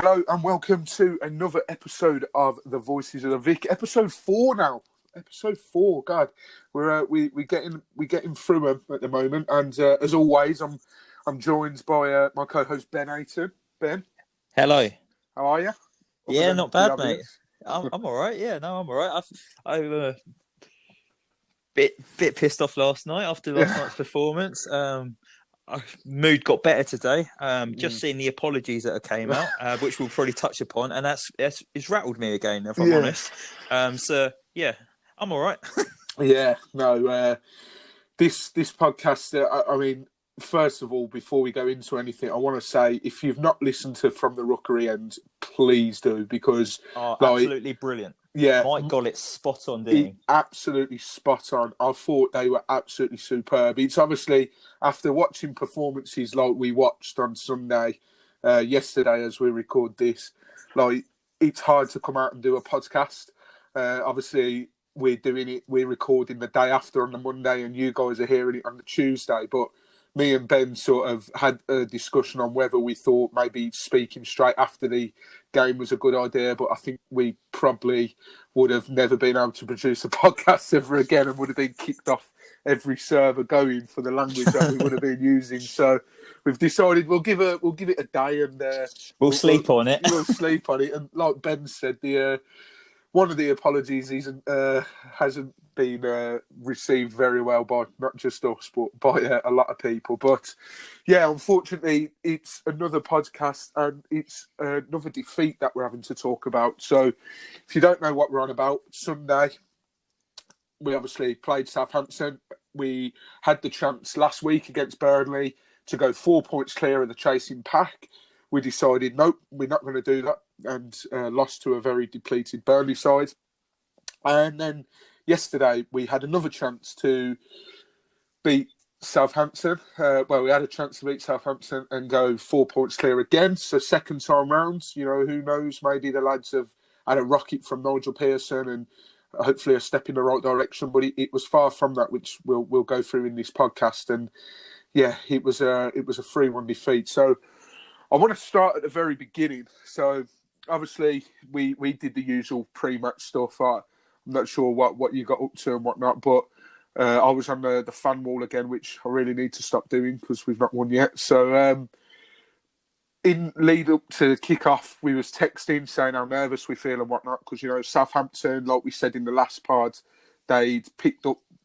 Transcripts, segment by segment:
Hello and welcome to another episode of the Voices of the Vic. Episode 4 now. Episode 4. God, we're getting through them at the moment, and as always, I'm joined by my co-host Ben Aiton. Ben, hello. How are you? Yeah, not bad, mate. I'm all right. Yeah, no, I'm all right. I'm bit pissed off last night after last night's performance. Mood got better today. Just seeing the apologies that came out, which we'll probably touch upon, and it's rattled me again, if I'm honest. So yeah, I'm all right. Yeah, no. This podcast. I mean, first of all, before we go into anything, I want to say if you've not listened to From the Rookery End, please do, because absolutely brilliant. Yeah, Mike got it spot on, didn't he? Absolutely spot on. I thought they were absolutely superb. It's obviously after watching performances like we watched on Sunday, yesterday as we record this, like it's hard to come out and do a podcast. Obviously, we're recording the day after on the Monday, and you guys are hearing it on the Tuesday. But me and Ben sort of had a discussion on whether we thought maybe speaking straight after the game was a good idea, but I think we probably would have never been able to produce a podcast ever again and would have been kicked off every server going for the language that we would have been using. So we've decided we'll give it a day, and we'll sleep on it. We'll sleep on it. And like Ben said, one of the apologies hasn't been received very well by not just us, but by a lot of people. But yeah, unfortunately, it's another podcast and it's another defeat that we're having to talk about. So if you don't know what we're on about, Sunday, we obviously played Southampton. We had the chance last week against Burnley to go 4 points clear of the chasing pack. We decided, nope, we're not going to do that, and lost to a very depleted Burnley side. And then yesterday, we had another chance to beat Southampton. We had a chance to beat Southampton and go 4 points clear again. So second time round, who knows, maybe the lads have had a rocket from Nigel Pearson and hopefully a step in the right direction. But it was far from that, which we'll go through in this podcast. And yeah, it was a 3-1 defeat. So I want to start at the very beginning. So obviously we did the usual pre-match stuff. I'm not sure what you got up to and whatnot, but I was on the fan wall again, which I really need to stop doing because we've not won yet. So in lead up to kick-off, we was texting saying how nervous we feel and whatnot because, Southampton, like we said in the last pod, they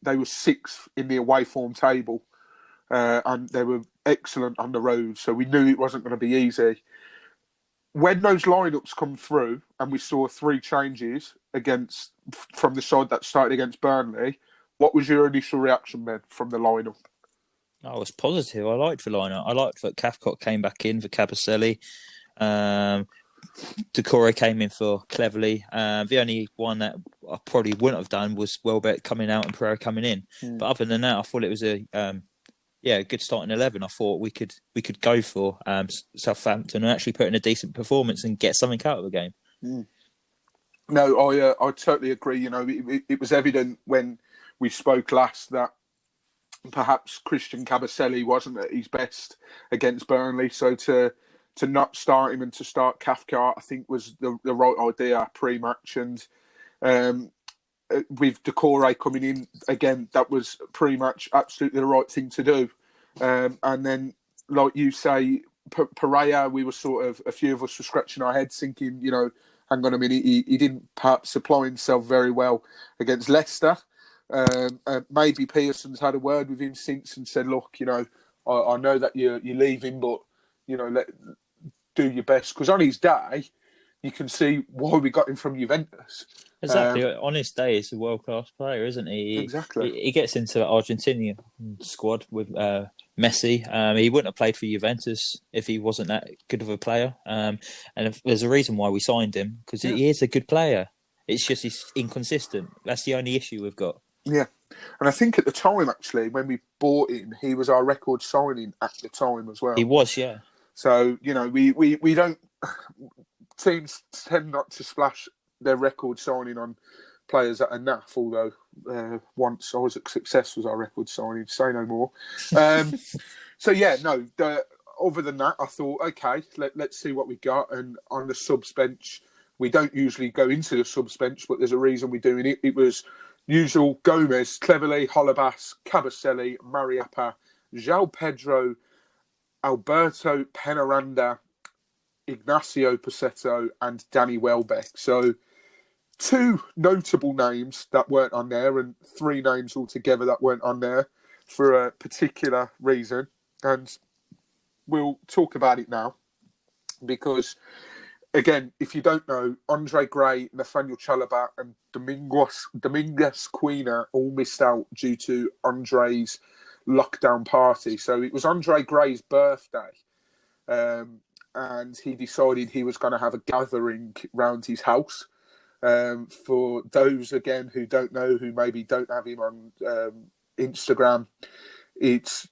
were sixth in the away form table. And they were excellent on the road, so we knew it wasn't going to be easy. When those lineups come through, and we saw 3 changes from the side that started against Burnley, what was your initial reaction, Ben, from the lineup? I was positive. I liked the lineup. I liked that Cathcart came back in for Cabaselli. Decore came in for Cleverley. The only one that I probably wouldn't have done was Welbeck coming out and Pereira coming in. But other than that, I thought it was a good starting 11. I thought we could go for Southampton and actually put in a decent performance and get something out of the game. No, I totally agree. It was evident when we spoke last that perhaps Christian Cabaselli wasn't at his best against Burnley. So to not start him and to start Cathcart, I think was the right idea pre-match. And with Decore coming in again, that was pretty much absolutely the right thing to do. And then, like you say, Pereira, we were a few of us were scratching our heads thinking, hang on a minute, he didn't perhaps apply himself very well against Leicester. Maybe Pearson's had a word with him since and said, look, I know that you're leaving, but, do your best. Because on his day, you can see why we got him from Juventus. Exactly. On his day, he's a world-class player, isn't he? Exactly. He gets into the Argentinian squad with Messi. He wouldn't have played for Juventus if he wasn't that good of a player. And there's a reason why we signed him, because he is a good player. It's just he's inconsistent. That's the only issue we've got. Yeah. And I think at the time, actually, when we bought him, he was our record signing at the time as well. He was, yeah. So, we don't... Teams tend not to splash their record signing on players that are naff, although once Isaac Success was our record signing, say no more. So yeah, no, other than that, I thought, okay, let's see what we got. And on the subs bench, we don't usually go into the subs bench, but there's a reason we're doing it. It was usual Gomez, Cleverley, Holebas, Cabaselli, Mariappa, João Pedro, Alberto Penaranda, Ignacio Pacetto, and Danny Welbeck. So 2 notable names that weren't on there, and 3 names altogether that weren't on there for a particular reason. And we'll talk about it now because, again, if you don't know, Andre Gray, Nathaniel Chalobah, and Domingos Quina all missed out due to Andre's lockdown party. So it was Andre Gray's birthday, and he decided he was going to have a gathering round his house. For those, again, who don't know, who maybe don't have him on Instagram, it's,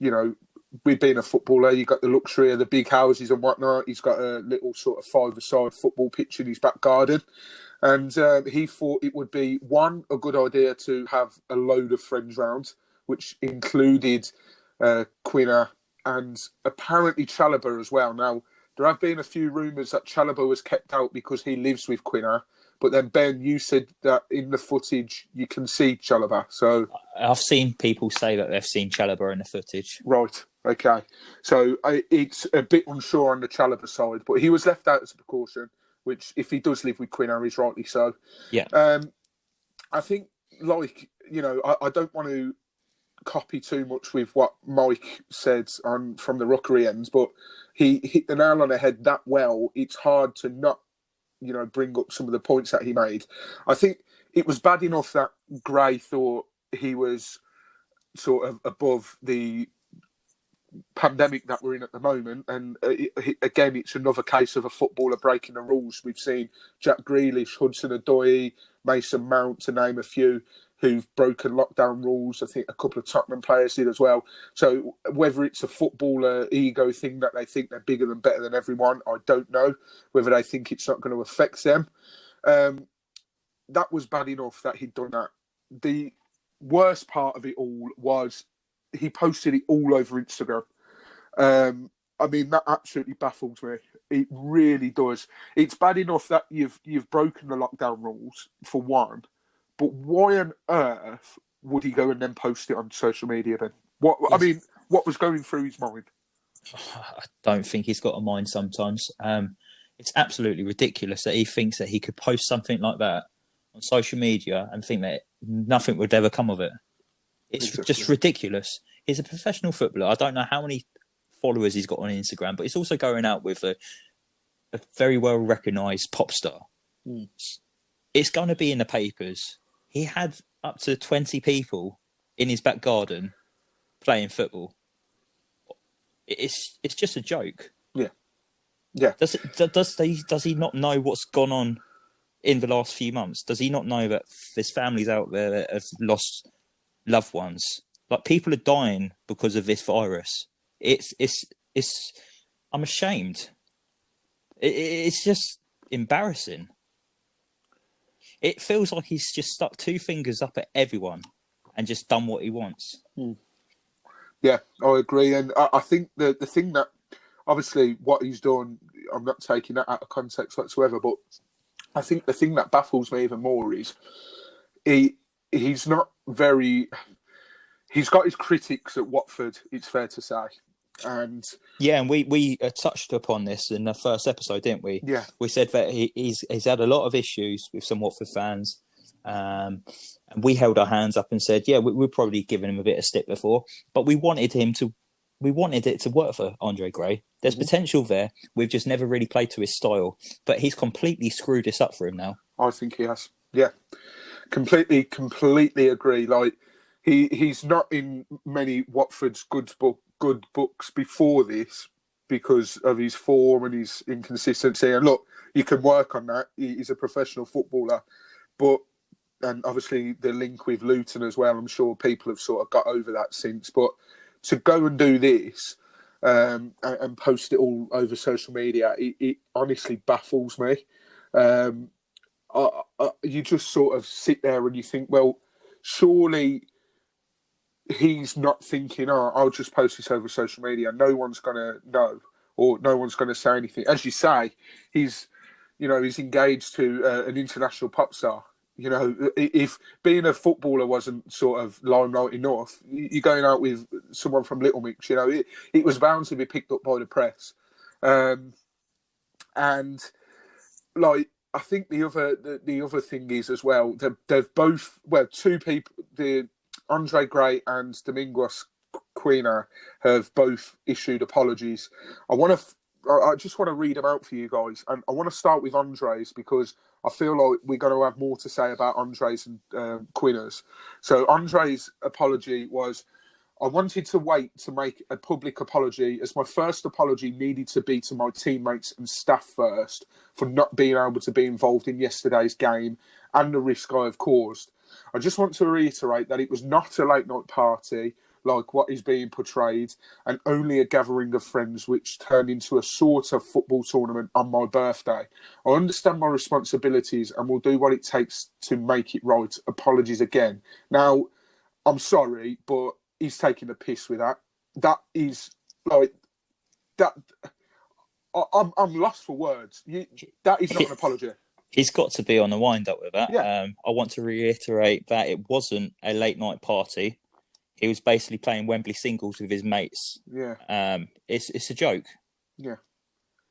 with being a footballer, you've got the luxury of the big houses and whatnot. He's got a little sort of 5-a-side football pitch in his back garden. And he thought it would be, a good idea to have a load of friends round, which included Quina and apparently Chalobah as well. Now, there have been a few rumours that Chalobah was kept out because he lives with Quina. But then, Ben, you said that in the footage you can see Chalobah. So I've seen people say that they've seen Chalobah in the footage. Right. Okay. So it's a bit unsure on the Chalobah side, but he was left out as a precaution, which, if he does live with Quina, is rightly so. Yeah. I think, I don't want to copy too much with what Mike said from the Rookery ends, but he hit the nail on the head that well. It's hard to not, bring up some of the points that he made. I think it was bad enough that Gray thought he was sort of above the pandemic that we're in at the moment. And again, it's another case of a footballer breaking the rules. We've seen Jack Grealish, Hudson-Odoi, Mason Mount, to name a few, who've broken lockdown rules. I think a couple of Tottenham players did as well. So whether it's a footballer ego thing that they think they're bigger and better than everyone, I don't know. Whether they think it's not going to affect them. That was bad enough that he'd done that. The worst part of it all was he posted it all over Instagram. That absolutely baffles me. It really does. It's bad enough that you've broken the lockdown rules, for one. But why on earth would he go and then post it on social media then? What was going through his mind? I don't think he's got a mind sometimes. It's absolutely ridiculous that he thinks that he could post something like that on social media and think that nothing would ever come of it. It's just ridiculous. He's a professional footballer. I don't know how many followers he's got on Instagram, but he's also going out with a very well-recognised pop star. Mm. It's going to be in the papers. He had up to 20 people in his back garden playing football. It's just a joke. Yeah, yeah. Does he not know what's gone on in the last few months? Does he not know that there's families out there that have lost loved ones? Like, people are dying because of this virus. I'm ashamed. It's just embarrassing. It feels like he's just stuck 2 fingers up at everyone and just done what he wants. Yeah, I agree. And I think the thing that, obviously, what he's done, I'm not taking that out of context whatsoever, but I think the thing that baffles me even more is he's not very... He's got his critics at Watford, it's fair to say. And we touched upon this in the first episode, didn't we? Yeah. We said that he's had a lot of issues with some Watford fans. And we held our hands up and said, we're probably giving him a bit of stick before, but we wanted it to work for Andre Gray. There's potential there. We've just never really played to his style, but he's completely screwed this up for him now. I think he has. Yeah. Completely agree. Like, he's not in many Watford's good books before this because of his form and his inconsistency. And look, you can work on that. He's a professional footballer, and obviously the link with Luton as well. I'm sure people have sort of got over that since. But to go and do this and post it all over social media, it honestly baffles me. You just sort of sit there and you think, well, surely he's not thinking, I'll just post this over social media. No one's going to know. or no one's going to say anything. As you say, he's engaged to an international pop star. You know, if being a footballer wasn't sort of limelight enough, you're going out with someone from Little Mix. You know, it was bound to be picked up by the press, and like I think the other thing is as well. They've both two people, the Andre Gray and Domingos Quina, have both issued apologies. I just want to read them out for you guys, and I want to start with Andre's because I feel like we're going to have more to say about Andre's and Quina's. So Andre's apology was, I wanted to wait to make a public apology as my first apology needed to be to my teammates and staff first for not being able to be involved in yesterday's game and the risk I have caused. I just want to reiterate that it was not a late night party like what is being portrayed, and only a gathering of friends which turned into a sort of football tournament on my birthday. I understand my responsibilities and will do what it takes to make it right. Apologies again. Now, I'm sorry, but he's taking the piss with that. That is like that. I'm lost for words. That is not an apology. He's got to be on the wind up with that. Yeah. I want to reiterate that it wasn't a late night party. He was basically playing Wembley singles with his mates. Yeah. It's a joke. Yeah.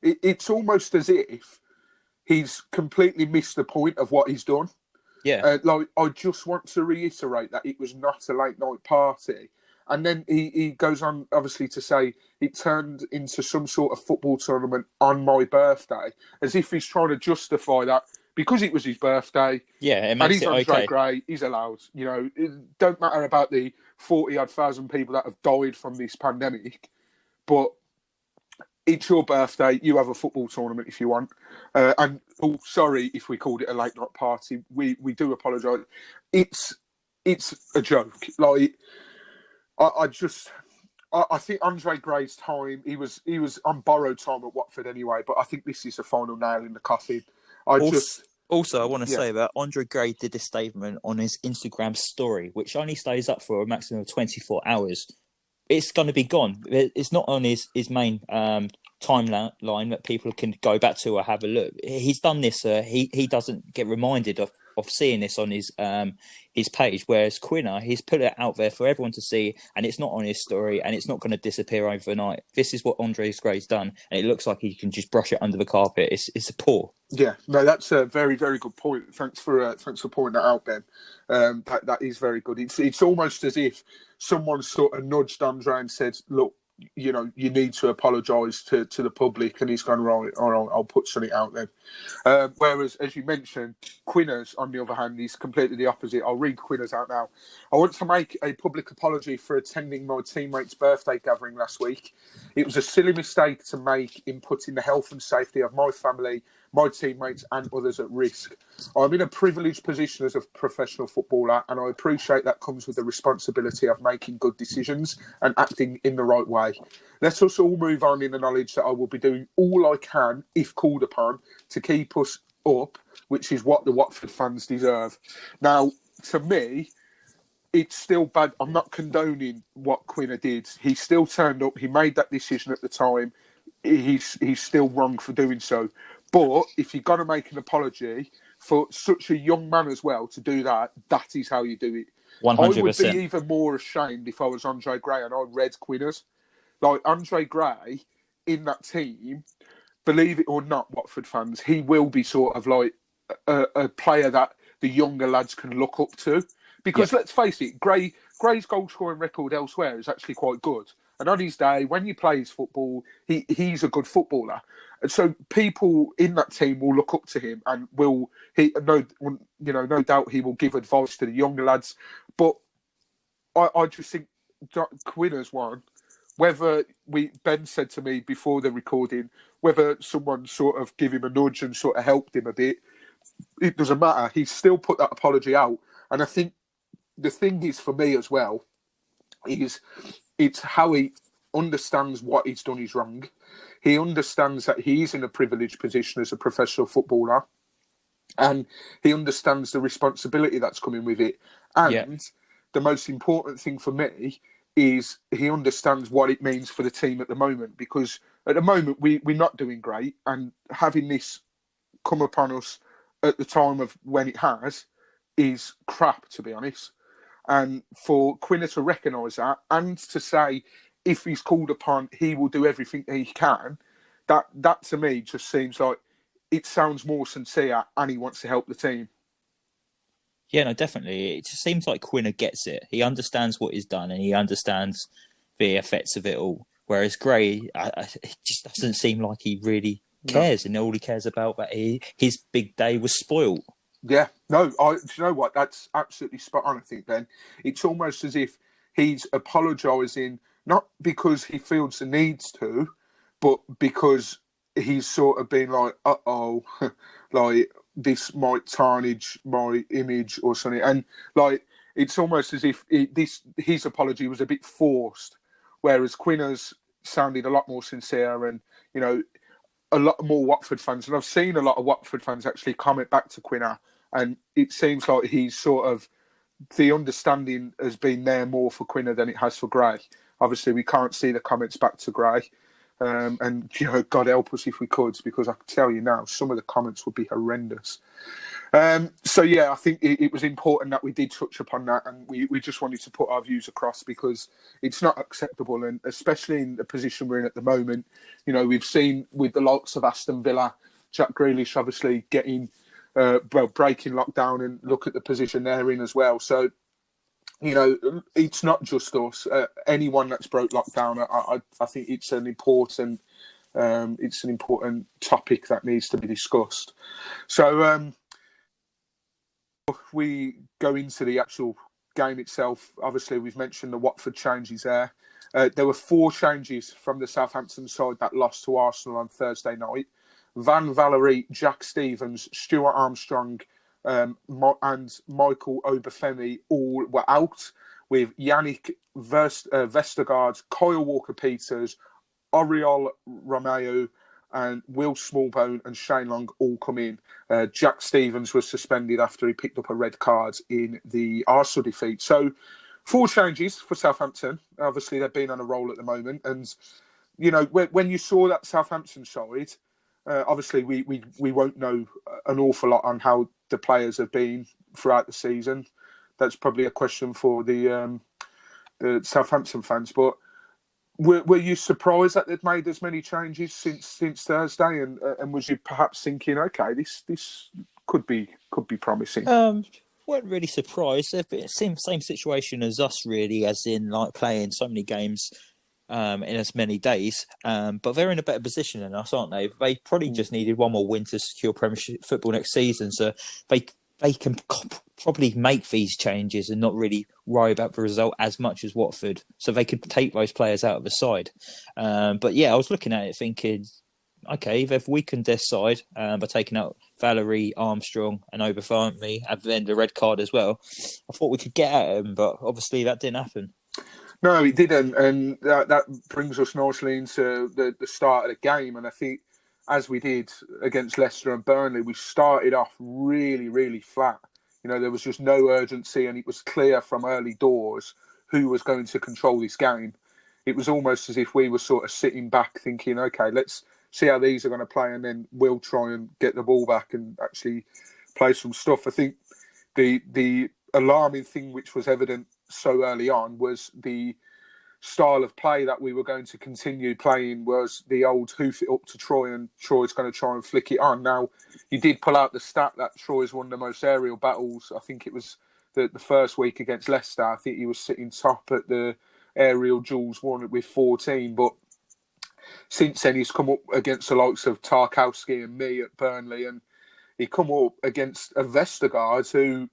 It's almost as if he's completely missed the point of what he's done. Yeah. I just want to reiterate that it was not a late night party. And then he goes on, obviously, to say it turned into some sort of football tournament on my birthday, as if he's trying to justify that because it was his birthday. Yeah, it makes it okay. And he's Andre Gray, he's allowed. You know, it don't matter about the 40,000 people that have died from this pandemic, but it's your birthday. You have a football tournament if you want. And sorry if we called it a late night party. We do apologise. It's a joke. Like I think Andre Gray's time. He was on borrowed time at Watford anyway. But I think this is the final nail in the coffin. I want to say that Andre Gray did a statement on his Instagram story, which only stays up for a maximum of 24 hours. It's going to be gone. It's not on his main timeline that people can go back to or have a look. He's done this. He doesn't get reminded of seeing this on his page, whereas Quina, he's put it out there for everyone to see, and it's not on his story, and it's not going to disappear overnight. This is what Andre Gray's done, and it looks like he can just brush it under the carpet. It's poor. Yeah, no, that's a very, very good point. Thanks for pointing that out, Ben. That is very good. It's almost as if someone sort of nudged Andre and said, "Look, you know, you need to apologise to the public," and he's gone, right, all right, I'll put something out then. Whereas, as you mentioned, Quina's, on the other hand, is completely the opposite. I'll read Quina's out now. I want to make a public apology for attending my teammate's birthday gathering last week. It was a silly mistake to make in putting the health and safety of my family, my teammates and others at risk. I'm in a privileged position as a professional footballer, and I appreciate that comes with the responsibility of making good decisions and acting in the right way. Let us all move on in the knowledge that I will be doing all I can, if called upon, to keep us up, which is what the Watford fans deserve. Now, to me, it's still bad. I'm not condoning what Quina did. He still turned up. He made that decision at the time. He's still wrong for doing so. But if you're going to make an apology for such a young man as well to do that, that is how you do it. 100%. I would be even more ashamed if I was Andre Gray and I read Quina's. Like, Andre Gray in that team, believe it or not, Watford fans, he will be sort of like a player that the younger lads can look up to. Because let's face it, Gray's goal-scoring record elsewhere is actually quite good. And on his day, when he plays football, he's a good footballer. And so people in that team will look up to him and no doubt he will give advice to the younger lads. But I just think Quina's one. Whether Ben said to me before the recording, whether someone sort of give him a nudge and sort of helped him a bit, it doesn't matter. He's still put that apology out. And I think the thing is, for me as well, is it's how he understands what he's done is wrong. He understands that he's in a privileged position as a professional footballer, and he understands the responsibility that's coming with it. And the most important thing for me is he understands what it means for the team at the moment, because at the moment we're not doing great, and having this come upon us at the time of when it has is crap, to be honest. And for Quina to recognise that and to say if he's called upon, he will do everything he can, that to me just seems like it sounds more sincere and he wants to help the team. Yeah, no, definitely. It just seems like Quina gets it. He understands what he's done and he understands the effects of it all. Whereas Gray, it just doesn't seem like he really cares. No. And all he cares about that his big day was spoilt. Yeah, no, do you know what? That's absolutely spot on, I think, Ben. It's almost as if he's apologising, not because he feels the need to, but because he's sort of been like, uh-oh, like, this might tarnish my image or something. And, like, it's almost as if his apology was a bit forced, whereas Quina's sounded a lot more sincere and, you know, a lot more Watford fans. And I've seen a lot of Watford fans actually comment back to Quina, and it seems like he's sort of, the understanding has been there more for Quina than it has for Gray. Obviously, we can't see the comments back to Gray. And, you know, God help us if we could, because I can tell you now, some of the comments would be horrendous. So, yeah, I think it was important that we did touch upon that, and we just wanted to put our views across, because it's not acceptable, and especially in the position we're in at the moment. You know, we've seen with the likes of Aston Villa, Jack Grealish obviously getting, breaking lockdown, and look at the position they're in as well. So, you know, it's not just us. Anyone that's broke lockdown, I think it's an important topic that needs to be discussed. So, we go into the actual game itself. Obviously, we've mentioned the Watford changes there. There were 4 changes from the Southampton side that lost to Arsenal on Thursday night. Van Valerie, Jack Stevens, Stuart Armstrong, and Michael Obafemi all were out, with Yannick Vestergaard, Kyle Walker-Peters, Oriol Romeo, and Will Smallbone and Shane Long all come in. Jack Stevens was suspended after he picked up a red card in the Arsenal defeat. So 4 changes for Southampton. Obviously, they've been on a roll at the moment. And, you know, when you saw that Southampton side, obviously we won't know an awful lot on how the players have been throughout the season. That's probably a question for the Southampton fans. But were you surprised that they'd made as many changes since Thursday? And was you perhaps thinking, okay, this could be promising? Weren't really surprised. They've same situation as us, really, as in like playing so many games in as many days. But they're in a better position than us, aren't they? They probably just needed one more win to secure Premiership football next season. So they can probably make these changes and not really worry about the result as much as Watford. So they could take those players out of the side. But yeah, I was looking at it thinking, okay, they've weakened their side by taking out Valerie, Armstrong and Obafemi, and then the red card as well. I thought we could get at them, but obviously that didn't happen. No, it didn't, and that brings us nicely into the start of the game. And I think, as we did against Leicester and Burnley, we started off really, really flat. You know, there was just no urgency, and it was clear from early doors who was going to control this game. It was almost as if we were sort of sitting back thinking, okay, let's see how these are going to play, and then we'll try and get the ball back and actually play some stuff. I think the alarming thing which was evident so early on was the style of play that we were going to continue playing was the old hoof it up to Troy, and Troy's going to try and flick it on. Now, you did pull out the stat that Troy's won the most aerial battles. I think it was the first week against Leicester. I think he was sitting top at the aerial duels won with 14. But since then, he's come up against the likes of Tarkowski and me at Burnley, and he come up against a Vestergaard who,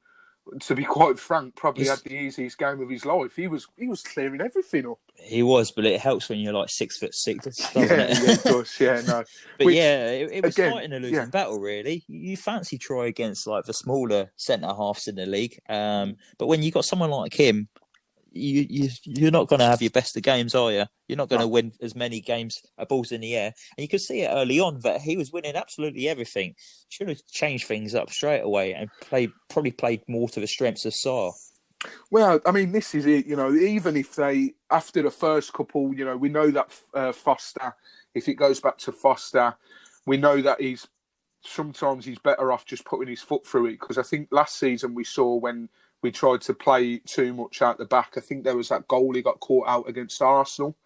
to be quite frank, probably had the easiest game of his life. He was clearing everything up. He was, but it helps when you're like 6'6", doesn't it? Yeah, it does. Yeah, no. But it was fighting a losing battle, really. You fancy Troy against like the smaller centre halves in the league, but when you got someone like him, you're not going to have your best of games, are you? You're not going to win as many games balls in the air. And you could see it early on that he was winning absolutely everything. Should have changed things up straight away and probably played more to the strengths of Sarr. Well, I mean, this is it. Even if they, after the first couple, we know that Foster, if it goes back to Foster, we know that sometimes he's better off just putting his foot through it. Because I think last season we saw when we tried to play too much out the back, I think there was that goal he got caught out against Arsenal,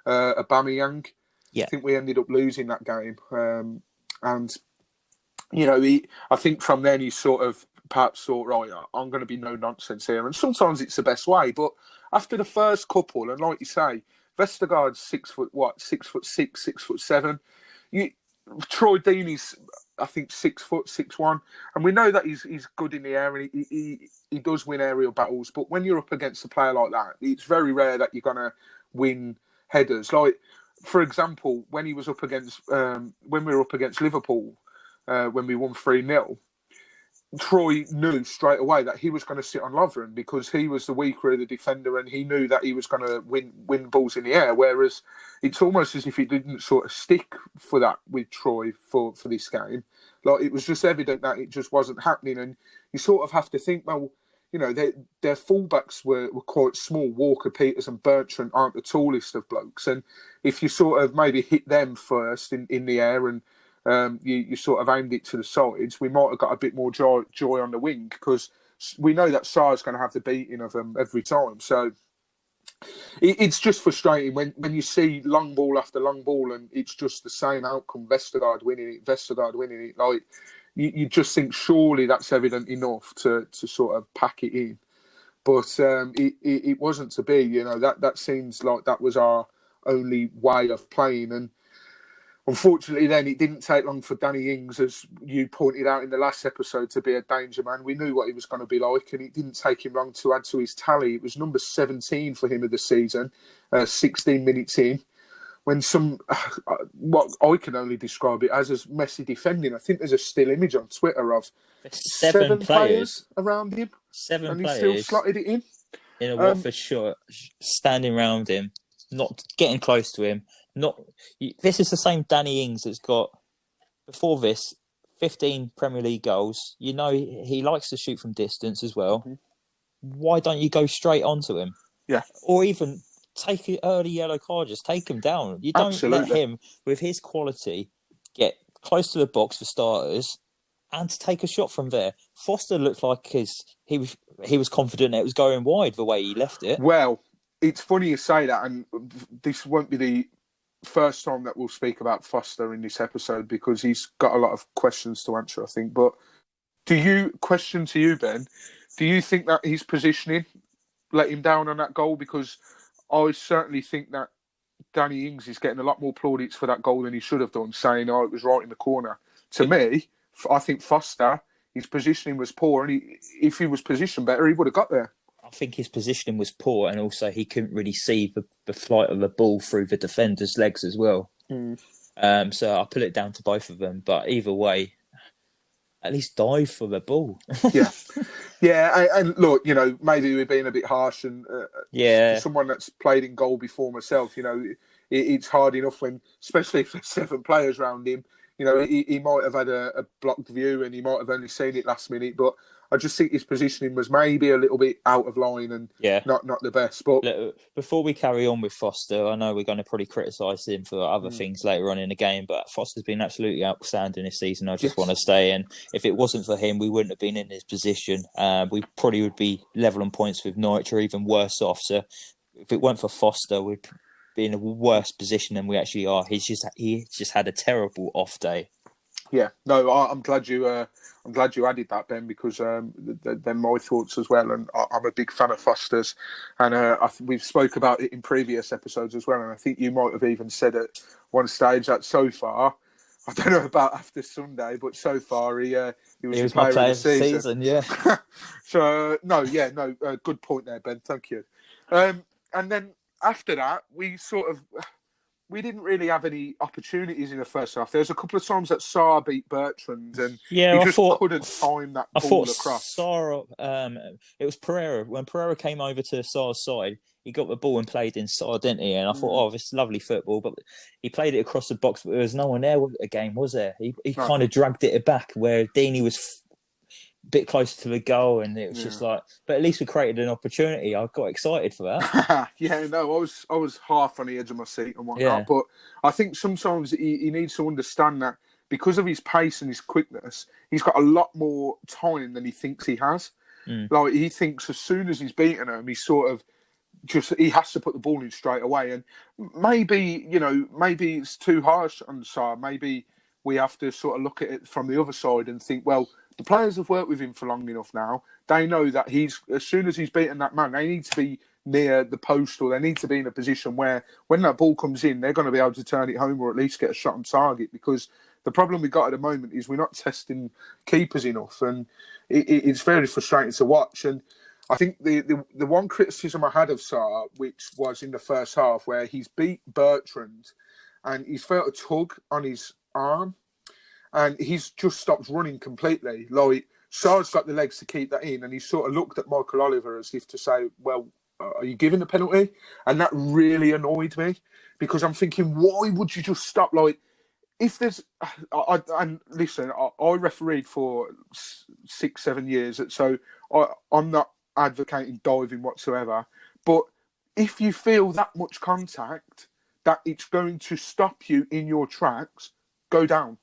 Aubameyang. Yeah. I think we ended up losing that game. And, I think from then he sort of perhaps thought, right, I'm going to be no nonsense here. And sometimes it's the best way. But after the first couple, and like you say, Vestergaard's 6'6", 6'7". Troy Deeney's, I think, 6', 6'1", and we know that he's good in the air and he does win aerial battles. But when you're up against a player like that, it's very rare that you're going to win headers. Like, for example, when he was up against when we were up against Liverpool, when we won 3-0. Troy knew straight away that he was going to sit on Lovren because he was the weaker of the defender and he knew that he was going to win balls in the air. Whereas it's almost as if he didn't sort of stick for that with Troy for this game. Like, it was just evident that it just wasn't happening. And you sort of have to think, well, their fullbacks were quite small. Walker, Peters and Bertrand aren't the tallest of blokes. And if you sort of maybe hit them first in the air and you sort of aimed it to the sides, we might have got a bit more joy on the wing because we know that Sarr's going to have the beating of them every time. So it's just frustrating when you see long ball after long ball and it's just the same outcome. Vestergaard winning it. Like, you just think surely that's evident enough to sort of pack it in. But it wasn't to be. That seems like that was our only way of playing. And unfortunately, then it didn't take long for Danny Ings, as you pointed out in the last episode, to be a danger man. We knew what he was going to be like, and it didn't take him long to add to his tally. It was number 17 for him of the season, 16 minutes in, when what I can only describe it as messy defending. I think there's a still image on Twitter of seven players around him. And he still slotted it in a Watford shirt, standing around him, not getting close to him. This is the same Danny Ings that's got, before this, 15 Premier League goals. He likes to shoot from distance as well. Mm-hmm. Why don't you go straight onto him? Yeah. Or even take an early yellow card, just take him down. You don't let him, with his quality, get close to the box for starters and to take a shot from there. Foster looked like he was confident it was going wide the way he left it. Well, it's funny you say that, and this won't be the first time that we'll speak about Foster in this episode because he's got a lot of questions to answer, I think. But question to you, Ben, do you think that his positioning let him down on that goal? Because I certainly think that Danny Ings is getting a lot more plaudits for that goal than he should have done, saying, it was right in the corner. To me, I think Foster, his positioning was poor, and if he was positioned better, he would have got there. I think his positioning was poor, and also he couldn't really see the flight of the ball through the defender's legs as well. Mm. So I put it down to both of them. But either way, at least dive for the ball. Yeah. And look, maybe we're being a bit harsh, and for someone that's played in goal before myself, it's hard enough when, especially if there's 7 players around him. He might have had a blocked view and he might have only seen it last minute, but I just think his positioning was maybe a little bit out of line and not the best. But look, before we carry on with Foster, I know we're going to probably criticise him for other things later on in the game, but Foster's been absolutely outstanding this season. I just want to say, and if it wasn't for him, we wouldn't have been in this position. We probably would be level on points with Norwich or even worse off. So if it weren't for Foster, we'd be in a worse position than we actually are. He just had a terrible off day. Yeah, no, I'm glad you added that, Ben, because they're my thoughts as well, and I'm a big fan of Foster's, and we've spoke about it in previous episodes as well, and I think you might have even said at one stage that so far, I don't know about after Sunday, but so far he was my player of the season. Yeah. So good point there, Ben. Thank you. And then after that, we didn't really have any opportunities in the first half. There was a couple of times that Sarr beat Bertrand, and he just couldn't time that ball across. Sarr, it was Pereira. When Pereira came over to Sarr's side, he got the ball and played inside, didn't he? And I thought, this is lovely football. But he played it across the box, but there was no one there again, was there? He kind of dragged it back where Deeney was bit closer to the goal, and it was just like, but at least we created an opportunity. I got excited for that. Yeah, no, I was half on the edge of my seat and whatnot, Yeah. but I think sometimes he needs to understand that because of his pace and his quickness, he's got a lot more time than he thinks he has. Like, he thinks as soon as he's beaten him, he's sort of he has to put the ball in straight away. And maybe it's too harsh on Sarr. Maybe we have to sort of look at it from the other side and think, well, the players have worked with him for long enough now. They know that as soon as he's beaten that man, they need to be near the post, or they need to be in a position where when that ball comes in, they're going to be able to turn it home or at least get a shot on target. Because the problem we've got at the moment is we're not testing keepers enough, and it's very frustrating to watch. And I think the one criticism I had of Sarr, which was in the first half, where he's beat Bertrand and he's felt a tug on his arm, and he's just stopped running completely. Like, Sarr's got the legs to keep that in, and he sort of looked at Michael Oliver as if to say, well, are you giving the penalty? And that really annoyed me, because I'm thinking, why would you just stop? Like, if there's... and listen, I refereed for 6-7 years, so I'm not advocating diving whatsoever, but if you feel that much contact that it's going to stop you in your tracks, go down.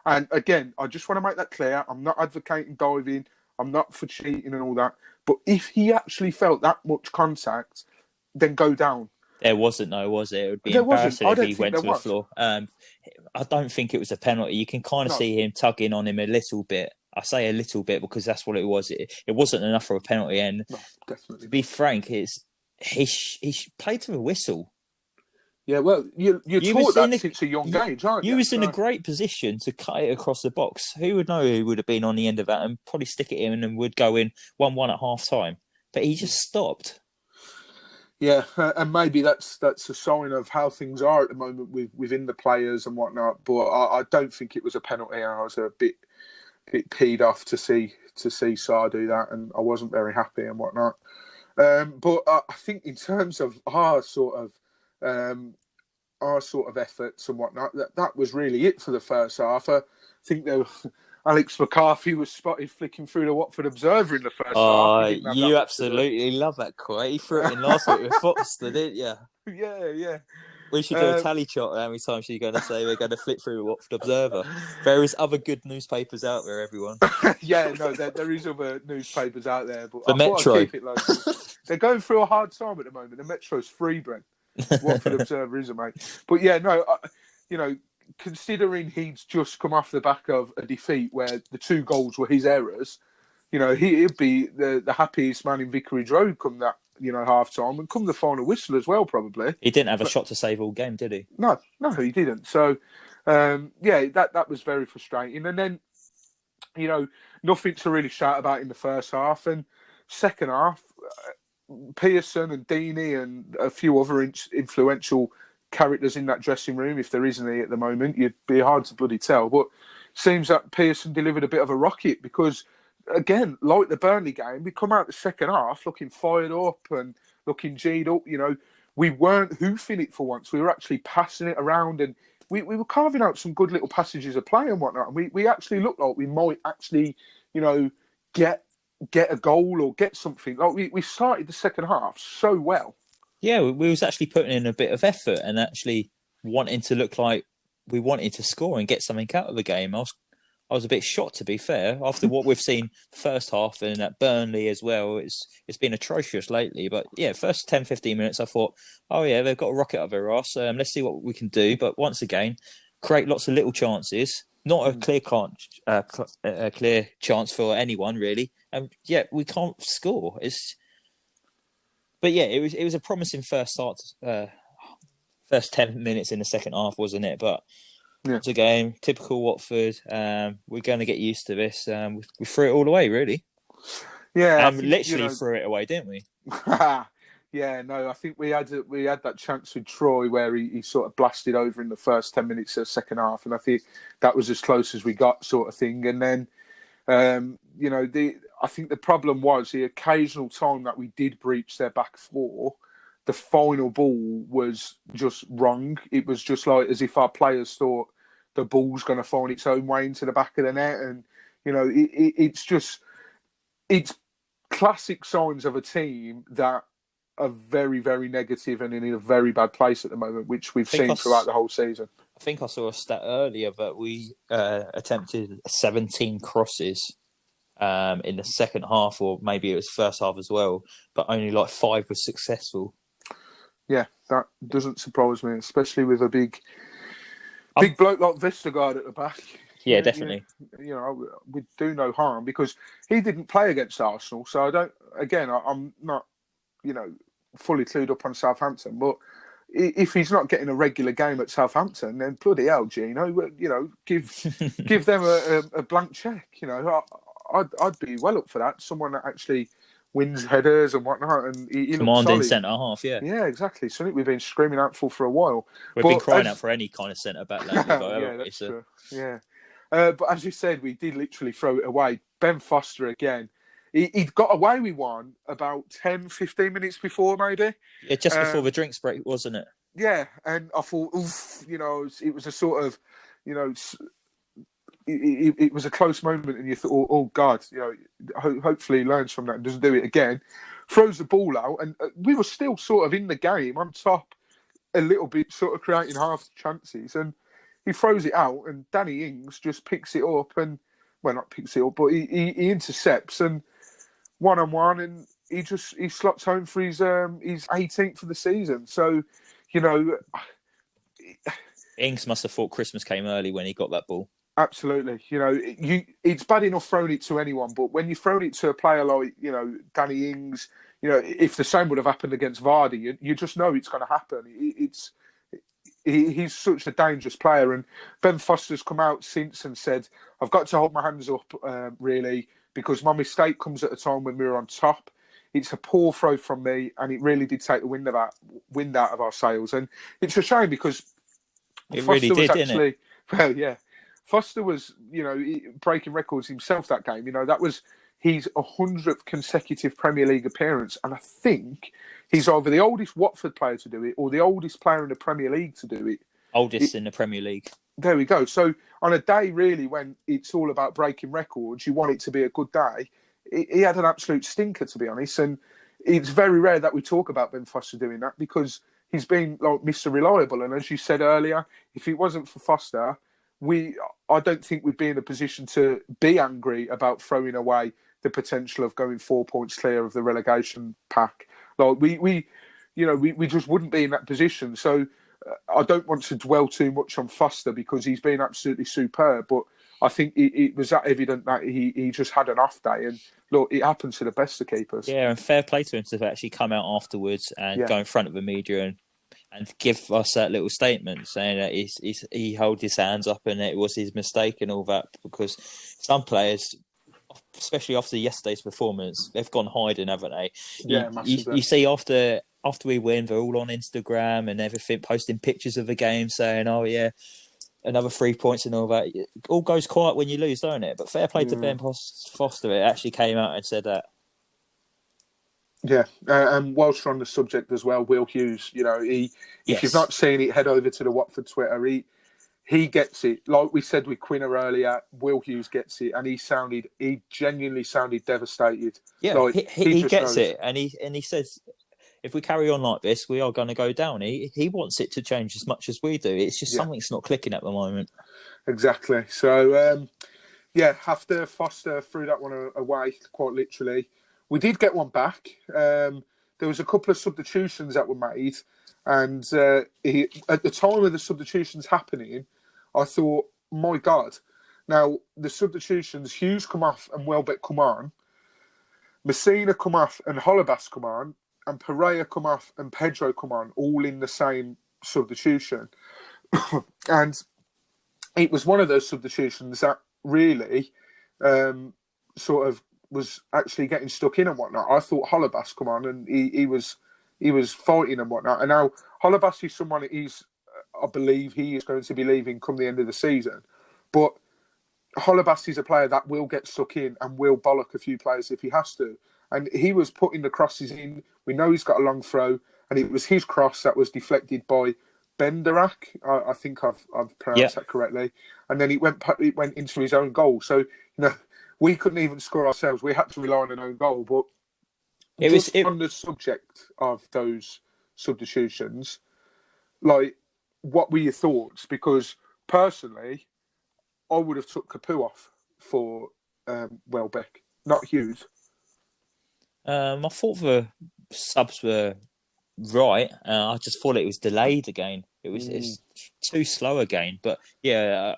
And again, I just want to make that clear. I'm not advocating diving. I'm not for cheating and all that. But if he actually felt that much contact, then go down. There wasn't, though, was it? It would be embarrassing if he went to the floor. I don't think it was a penalty. You can kind of see him tugging on him a little bit. I say a little bit because that's what it was. It wasn't enough for a penalty. And definitely. To be frank, he played to the whistle. Yeah, well, you're taught that since a young age, aren't you? You was in a great position to cut it across the box. Who would know who would have been on the end of that and probably stick it in and would go in 1-1 at half time. But he just stopped. Yeah, and maybe that's a sign of how things are at the moment within the players and whatnot. But I don't think it was a penalty. I was a bit peed off to see Sarr do that, and I wasn't very happy and whatnot. But I think in terms of our sort of efforts and whatnot, that was really it for the first half. I think Alex McCarthy was spotted flicking through the Watford Observer in the first half. You absolutely love that quote. He threw it in last week with Foster, didn't you? Yeah. We should do a tally chart how many times you're going to say we're going to flip through the Watford Observer. There is other good newspapers out there, everyone. Yeah, no, there is other newspapers out there, but the Metro. I'd keep it local. They're going through a hard time at the moment. The Metro's free, Brent. Watford Observer isn't, mate. But yeah, no, considering he'd just come off the back of a defeat where the 2 goals were his errors, he'd be the happiest man in Vicarage Road come that, half time, and come the final whistle as well, probably. He didn't have a shot to save all game, did he? No, he didn't. So, that was very frustrating. And then, nothing to really shout about in the first half. And second half, Pearson and Deeney and a few other influential characters in that dressing room, if there is any at the moment, you'd be hard to bloody tell. But it seems that Pearson delivered a bit of a rocket because, again, like the Burnley game, we come out the second half looking fired up and looking G'd up. We weren't hoofing it for once. We were actually passing it around, and we were carving out some good little passages of play and whatnot. And we actually looked like we might actually, get a goal or get something. Like we started the second half so well. Yeah, we was actually putting in a bit of effort and actually wanting to look like we wanted to score and get something out of the game. I was a bit shocked, to be fair, after what we've seen the first half and at Burnley as well. It's been atrocious lately. But yeah, first 10, 15 minutes, I thought, oh yeah, they've got a rocket up their arse. Let's see what we can do. But once again, create lots of little chances. Not a clear chance for anyone, really. And yeah, we can't score. But yeah, it was a promising first start. First 10 minutes in the second half, wasn't it? But it's a game, typical Watford. We're going to get used to this. We threw it all away, really. Yeah, and literally threw it away, didn't we? Yeah, no, I think we had that chance with Troy where he sort of blasted over in the first 10 minutes of the second half, and I think that was as close as we got, sort of thing. And then, I think the problem was the occasional time that we did breach their back four, the final ball was just wrong. It was just like as if our players thought the ball's going to find its own way into the back of the net, and It's classic signs of a team that are very, very negative and in a very bad place at the moment, which we've seen throughout the whole season. I think I saw a stat earlier that we attempted 17 crosses in the second half, or maybe it was first half as well, but only like 5 were successful. Yeah, that doesn't surprise me, especially with a big bloke like Vestergaard at the back. Yeah, definitely. We do no harm because he didn't play against Arsenal, so I'm not, fully clued up on Southampton, but if he's not getting a regular game at Southampton, then bloody hell, Gino, give them a blank check. I'd be well up for that. Someone that actually wins headers and whatnot, and he commanding centre half, yeah. Yeah, exactly. Something we've been screaming out for a while. We've been crying out for any kind of centre back lately. Yeah, that's true. Yeah. But as you said, we did literally throw it away. Ben Foster again. He'd got away with one about 10, 15 minutes before, maybe. Yeah, just before the drinks break, wasn't it? Yeah, and I thought, it was a sort of, it was a close moment, and you thought, oh God, hopefully he learns from that and doesn't do it again. Throws the ball out, and we were still sort of in the game, on top a little bit, sort of creating half chances, and he throws it out, and Danny Ings just picks it up, and not picks it up, but he intercepts, and 1-on-1, and he slots home for his 18th of the season. So, Ings must have thought Christmas came early when he got that ball. Absolutely. It's bad enough throwing it to anyone, but when you're throwing it to a player like, Danny Ings, if the same would have happened against Vardy, you just know it's going to happen. He's such a dangerous player, and Ben Foster's come out since and said, I've got to hold my hands up, really, because my mistake comes at a time when we were on top. It's a poor throw from me, and it really did take the wind out of our sails. And it's a shame because Foster was actually, well, yeah, Foster was, breaking records himself that game. That was his 100th consecutive Premier League appearance, and I think he's either the oldest Watford player to do it or the oldest player in the Premier League to do it. Oldest in the Premier League. There we go. So on a day, really, when it's all about breaking records, you want it to be a good day. He had an absolute stinker, to be honest. And it's very rare that we talk about Ben Foster doing that because he's been like Mr. Reliable. And as you said earlier, if it wasn't for Foster, I don't think we'd be in a position to be angry about throwing away the potential of going 4 points clear of the relegation pack. Like we just wouldn't be in that position. So I don't want to dwell too much on Foster because he's been absolutely superb. But I think it was that evident that he just had an off day. And look, it happens to the best of keepers. Yeah, and fair play to him to actually come out afterwards and go in front of the media and give us that little statement saying that he held his hands up and it was his mistake and all that. Because some players, especially after yesterday's performance, they've gone hiding, haven't they? You see after we win, they're all on Instagram and everything, posting pictures of the game saying, oh yeah, another 3 points and all that. It all goes quiet when you lose, don't it? But fair play to Ben Foster. It actually came out and said that. Yeah, and whilst we're on the subject as well, Will Hughes, if you've not seen it, head over to the Watford Twitter. He gets it. Like we said with Quina earlier, Will Hughes gets it, and he genuinely sounded devastated. Yeah, like, he gets it, and he says, if we carry on like this, we are going to go down. He wants it to change as much as we do. It's just something's not clicking at the moment. Exactly. So, after Foster threw that one away, quite literally, we did get one back. There was a couple of substitutions that were made, and at the time of the substitutions happening, I thought, my God. Now, the substitutions, Hughes come off and Welbeck come on. Messina come off and Holebas come on. And Pereira come off and Pedro come on, all in the same substitution. And it was one of those substitutions that really sort of was actually getting stuck in and whatnot. I thought Holebas come on and he was fighting and whatnot. And now Holebas is someone I believe he is going to be leaving come the end of the season. But Holebas is a player that will get stuck in and will bollock a few players if he has to. And he was putting the crosses in. We know he's got a long throw, and it was his cross that was deflected by Benderak. I think I've pronounced that correctly. And then it went into his own goal. So we couldn't even score ourselves. We had to rely on an own goal. But on the subject of those substitutions, like, what were your thoughts? Because personally, I would have took Capoue off for Welbeck, not Hughes. I thought the subs were right. I just thought it was delayed again. It's too slow again. But yeah,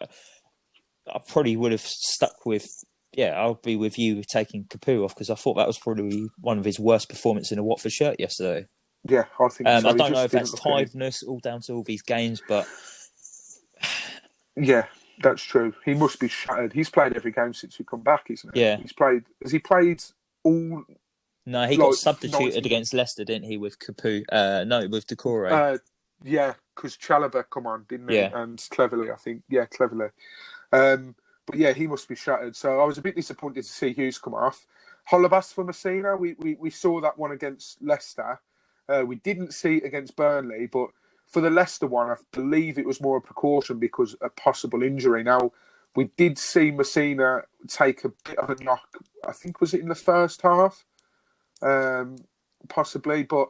I probably would have stuck with. Yeah, I'll be with you taking Capoue off because I thought that was probably one of his worst performances in a Watford shirt yesterday. Yeah, I think so. I don't know if that's tiredness all down to all these games, but yeah, that's true. He must be shattered. He's played every game since we come back, isn't he? Yeah, he's played. Has he played all? No, he got substituted against Leicester, didn't he? With Capoue? No, with Decore. Yeah, because Chalobah come on, didn't he? Yeah. And cleverly, I think. Yeah, cleverly. But yeah, he must be shattered. So I was a bit disappointed to see Hughes come off. Holebas for Messina. We saw that one against Leicester. We didn't see it against Burnley, but for the Leicester one, I believe it was more a precaution because of a possible injury. Now, we did see Messina take a bit of a knock. I think, was it in the first half? Possibly, but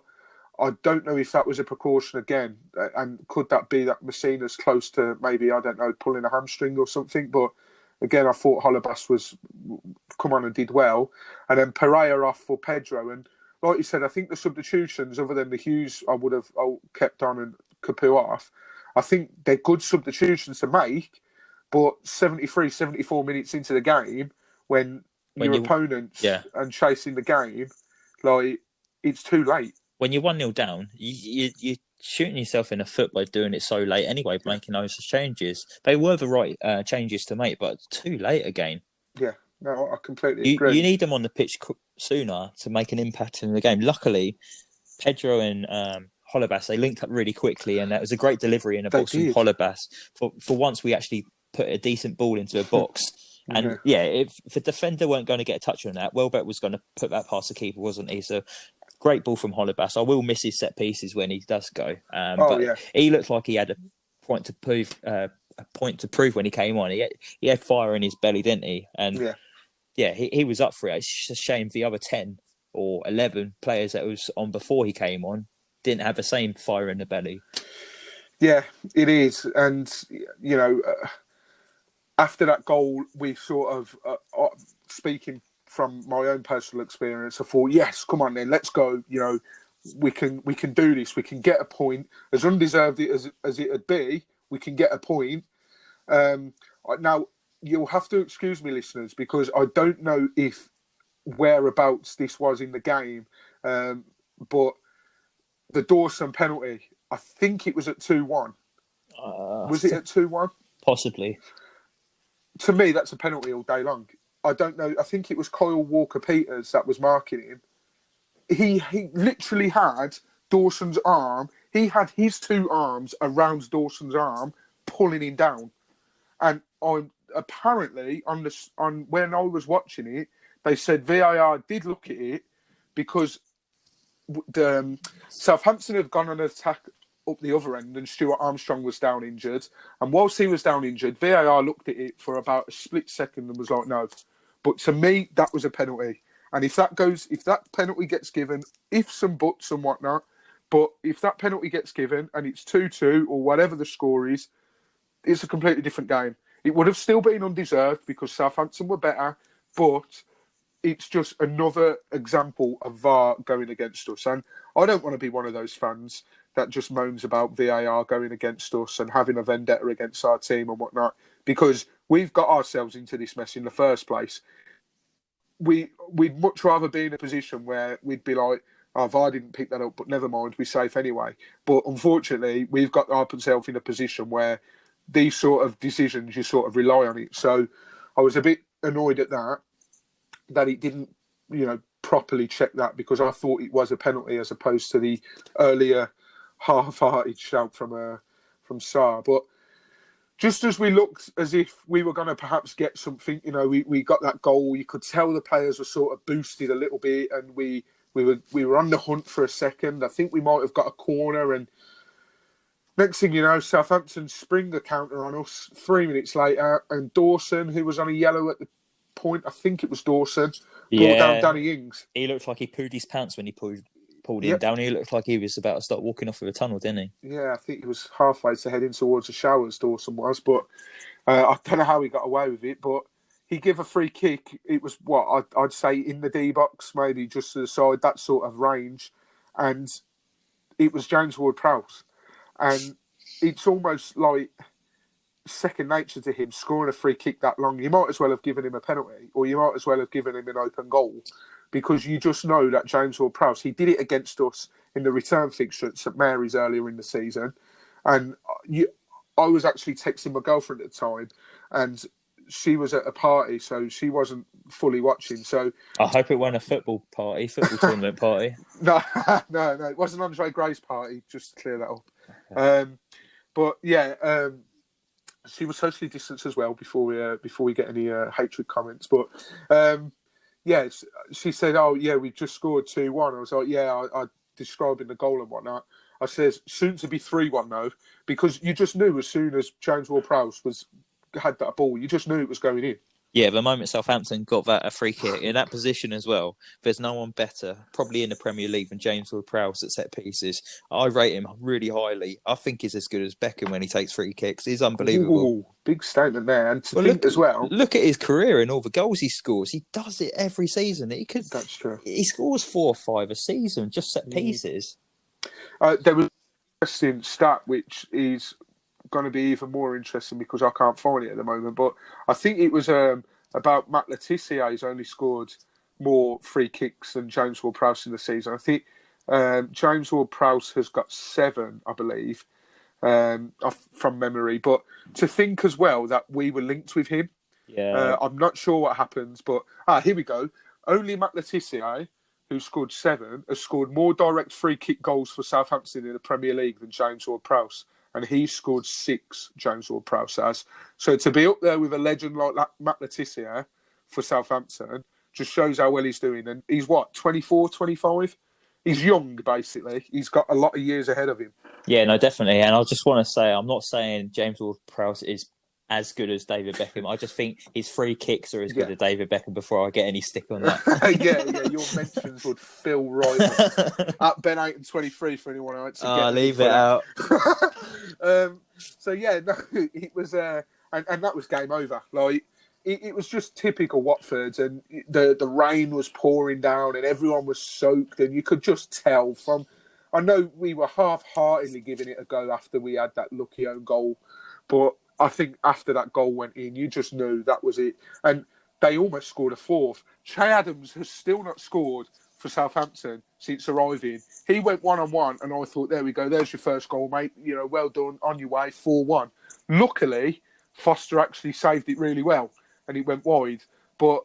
I don't know if that was a precaution again. And could that be that Messina's close to maybe, I don't know, pulling a hamstring or something? But again, I thought Holebas was come on and did well. And then Pereira off for Pedro. And like you said, I think the substitutions, other than the Hughes, I would have kept on and Capoue off. I think they're good substitutions to make, but 73, 74 minutes into the game, when your opponents and chasing the game, like, it's too late. When you're 1-0 down, you're shooting yourself in the foot by doing it so late anyway, making those changes. They were the right changes to make, but too late again. Yeah, no, I completely agree. You need them on the pitch sooner to make an impact in the game. Luckily, Pedro and Holebas, they linked up really quickly, and that was a great delivery in the box from Holebas. For once, we actually put a decent ball into a box. And if the defender weren't going to get a touch on that, Welbeck was going to put that past the keeper, wasn't he? So great ball from Holebas. I will miss his set pieces when he does go. He looked like he had a point to prove when he came on. He had fire in his belly, didn't he? And he was up for it. It's just a shame the other 10 or 11 players that was on before he came on didn't have the same fire in the belly. Yeah, it is. And, you know, after that goal, we sort of, speaking from my own personal experience, I thought, yes, come on then, let's go. You know, we can do this. We can get a point. As undeserved as it would be, we can get a point. Now, you'll have to excuse me, listeners, because I don't know if whereabouts this was in the game, but the Dawson penalty, I think it was at 2-1. Was it at 2-1? Possibly. To me, that's a penalty all day long. I don't know. I think it was Kyle Walker-Peters that was marking him. He literally had Dawson's arm. He had his two arms around Dawson's arm, pulling him down. And apparently, on when I was watching it, they said VAR did look at it because the Southampton had gone on an attack up the other end, and Stuart Armstrong was down injured. And whilst he was down injured, VAR looked at it for about a split second and was like, no. But to me, that was a penalty. And if that penalty gets given, ifs and buts and whatnot, but if that penalty gets given and it's 2-2 or whatever the score is, it's a completely different game. It would have still been undeserved because Southampton were better, but it's just another example of VAR going against us. And I don't want to be one of those fans that just moans about VAR going against us and having a vendetta against our team and whatnot, because we've got ourselves into this mess in the first place. We'd much rather be in a position where we'd be like, oh, VAR didn't pick that up, but never mind, we're safe anyway. But unfortunately, we've got ourselves in a position where these sort of decisions, you sort of rely on it. So I was a bit annoyed at that it didn't, properly check that, because I thought it was a penalty as opposed to the earlier half-hearted shout from Sarr. But just as we looked as if we were going to perhaps get something, we got that goal. You could tell the players were sort of boosted a little bit, and we were on the hunt for a second. I think we might have got a corner, and next thing you know, Southampton spring the counter on us 3 minutes later, and Dawson, who was on a yellow at the point, I think it was Dawson, brought down Yeah, Danny Ings. he looked like he pooed his pants when he pulled him Yep. down. He looked like he was about to start walking off of a tunnel, didn't he? Yeah, I think he was halfway to heading towards the showers, Dawson was, but I don't know how he got away with it, but he gave a free kick. It was, I'd say in the D-box, maybe just to the side, that sort of range, and it was James Ward-Prowse. And it's almost like second nature to him scoring a free kick that long. You might as well have given him a penalty, or you might as well have given him an open goal, because you just know that James Ward-Prowse, he did it against us in the return fixture at St Mary's earlier in the season. And I was actually texting my girlfriend at the time, and she was at a party, so she wasn't fully watching. So I hope it wasn't a football tournament party. No, it wasn't Andre Gray's party, just to clear that up. Okay. But yeah, she was socially distanced as well before we get any hatred comments. But yeah, she said, "Oh yeah, we just scored 2-1." I was like, "Yeah," I describing the goal and whatnot. I says, "Soon to be 3-1 though," because you just knew as soon as James Ward-Prowse had that ball, you just knew it was going in. Yeah, the moment Southampton got a free kick in that position as well, there's no one better, probably in the Premier League, than James Ward-Prowse at set pieces. I rate him really highly. I think he's as good as Beckham when he takes free kicks. He's unbelievable. Ooh, big statement there. And look at his career and all the goals he scores. He does it every season. That's true. He scores 4 or 5 a season, just set pieces. There was an interesting stat, which is going to be even more interesting because I can't find it at the moment, but I think it was about Matt Letizia. He's only scored more free kicks than James Ward-Prowse in the season. I think James Ward-Prowse has got 7, I believe, from memory. But to think as well that we were linked with him, I'm not sure what happens, but here we go. Only Matt Letizia, who scored 7, has scored more direct free kick goals for Southampton in the Premier League than James Ward-Prowse. And he scored 6, James Ward-Prowse has. So to be up there with a legend like Matt Letizia for Southampton just shows how well he's doing. And he's 24, 25? He's young, basically. He's got a lot of years ahead of him. Yeah, no, definitely. And I just want to say, I'm not saying James Ward-Prowse is as good as David Beckham. I just think his free kicks are as good as David Beckham before I get any stick on that. yeah, your mentions would fill right at Ben Aiton 23 for anyone else. Leave it out. So yeah, no, it was, and that was game over. Like it was just typical Watford, and the rain was pouring down, and everyone was soaked, and you could just tell from. I know we were half-heartedly giving it a go after we had that lucky own goal, but I think after that goal went in, you just knew that was it. And they almost scored a 4th. Che Adams has still not scored for Southampton since arriving. He went 1-on-1, and I thought, there we go, there's your first goal, mate. You know, well done, on your way, 4-1. Luckily, Foster actually saved it really well, and it went wide. But,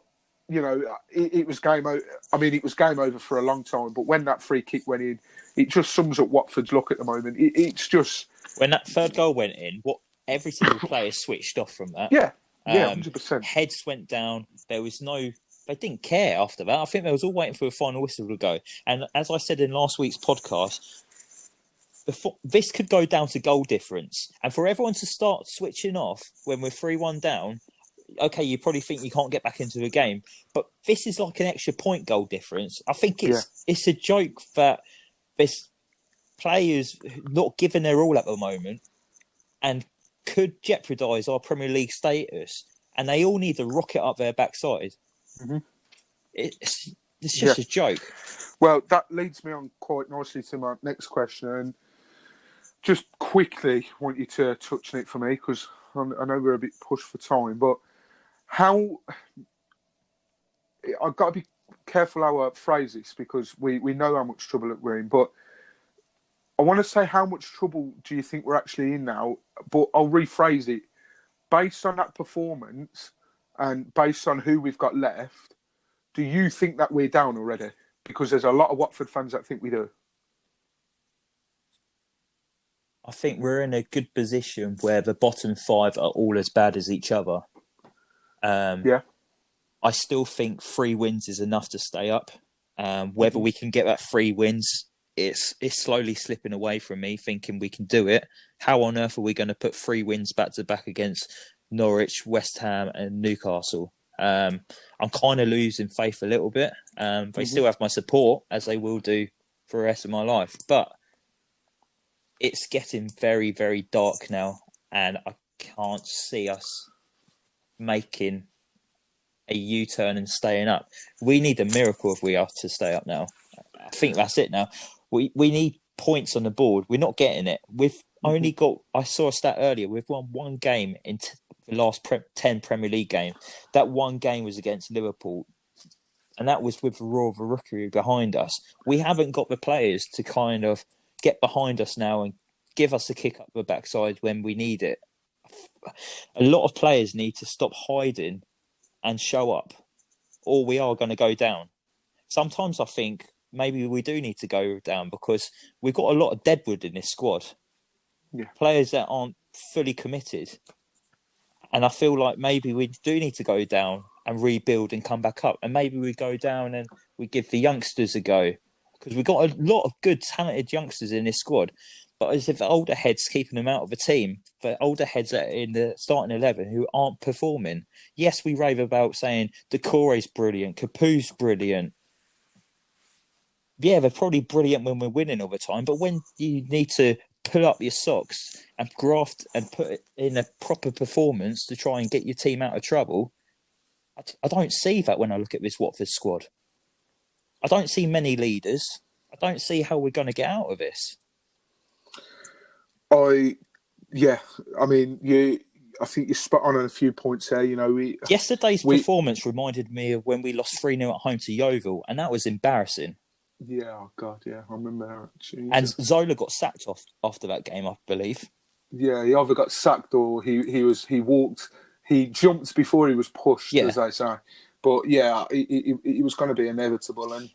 you know, it was game over. I mean, it was game over for a long time, but when that free kick went in, it just sums up Watford's luck at the moment. It's just... When that third goal went in, every single player switched off from that. Yeah, 100%. Heads went down. There was they didn't care after that. I think they was all waiting for a final whistle to go. And as I said in last week's podcast, this could go down to goal difference. And for everyone to start switching off when we're 3-1 down, okay, you probably think you can't get back into the game. But this is like an extra point goal difference. I think it's a joke that this players not giving their all at the moment and could jeopardise our Premier League status, and they all need to rocket up their backside. Mm-hmm. It's just a joke. Well, that leads me on quite nicely to my next question, and just quickly want you to touch on it for me, because I know we're a bit pushed for time, but I've got to be careful how I phrase this, because we know how much trouble we're in, but I want to say, how much trouble do you think we're actually in now? But I'll rephrase it. Based on that performance and based on who we've got left, do you think that we're down already? Because there's a lot of Watford fans that think we do. I think we're in a good position where the bottom 5 are all as bad as each other. I still think 3 wins is enough to stay up. Whether we can get that 3 wins... It's slowly slipping away from me, thinking we can do it. How on earth are we going to put 3 wins back to back against Norwich, West Ham and Newcastle I'm kind of losing faith a little bit. They still have my support, as they will do for the rest of my life. But it's getting very, very dark now, and I can't see us making a U-turn and staying up. We need a miracle if we are to stay up now. I think that's it now. We need points on the board. We're not getting it. We've only got, I saw a stat earlier, we've won one game in the last 10 Premier League games. That one game was against Liverpool, and that was with the Royal Rookery behind us. We haven't got the players to kind of get behind us now and give us a kick up the backside when we need it. A lot of players need to stop hiding and show up, or we are going to go down. Sometimes I think maybe we do need to go down because we've got a lot of deadwood in this squad. Yeah. Players that aren't fully committed. And I feel like maybe we do need to go down and rebuild and come back up. And maybe we go down and we give the youngsters a go. Because we've got a lot of good, talented youngsters in this squad. But as if the older heads keeping them out of the team, the older heads that are in the starting 11 who aren't performing. Yes, we rave about saying Decore's brilliant, Capu's brilliant. Yeah, they're probably brilliant when we're winning all the time. But when you need to pull up your socks and graft and put it in a proper performance to try and get your team out of trouble, I don't see that when I look at this Watford squad. I don't see many leaders. I don't see how we're going to get out of this. I think you're spot on a few points there. Yesterday's performance reminded me of when we lost 3-0 at home to Yeovil, and that was embarrassing. Yeah, oh God, yeah, I remember that. Jesus. And Zola got sacked off after that game, I believe. Yeah, he either got sacked or he jumped before he was pushed, as they say. But yeah, it was going to be inevitable. And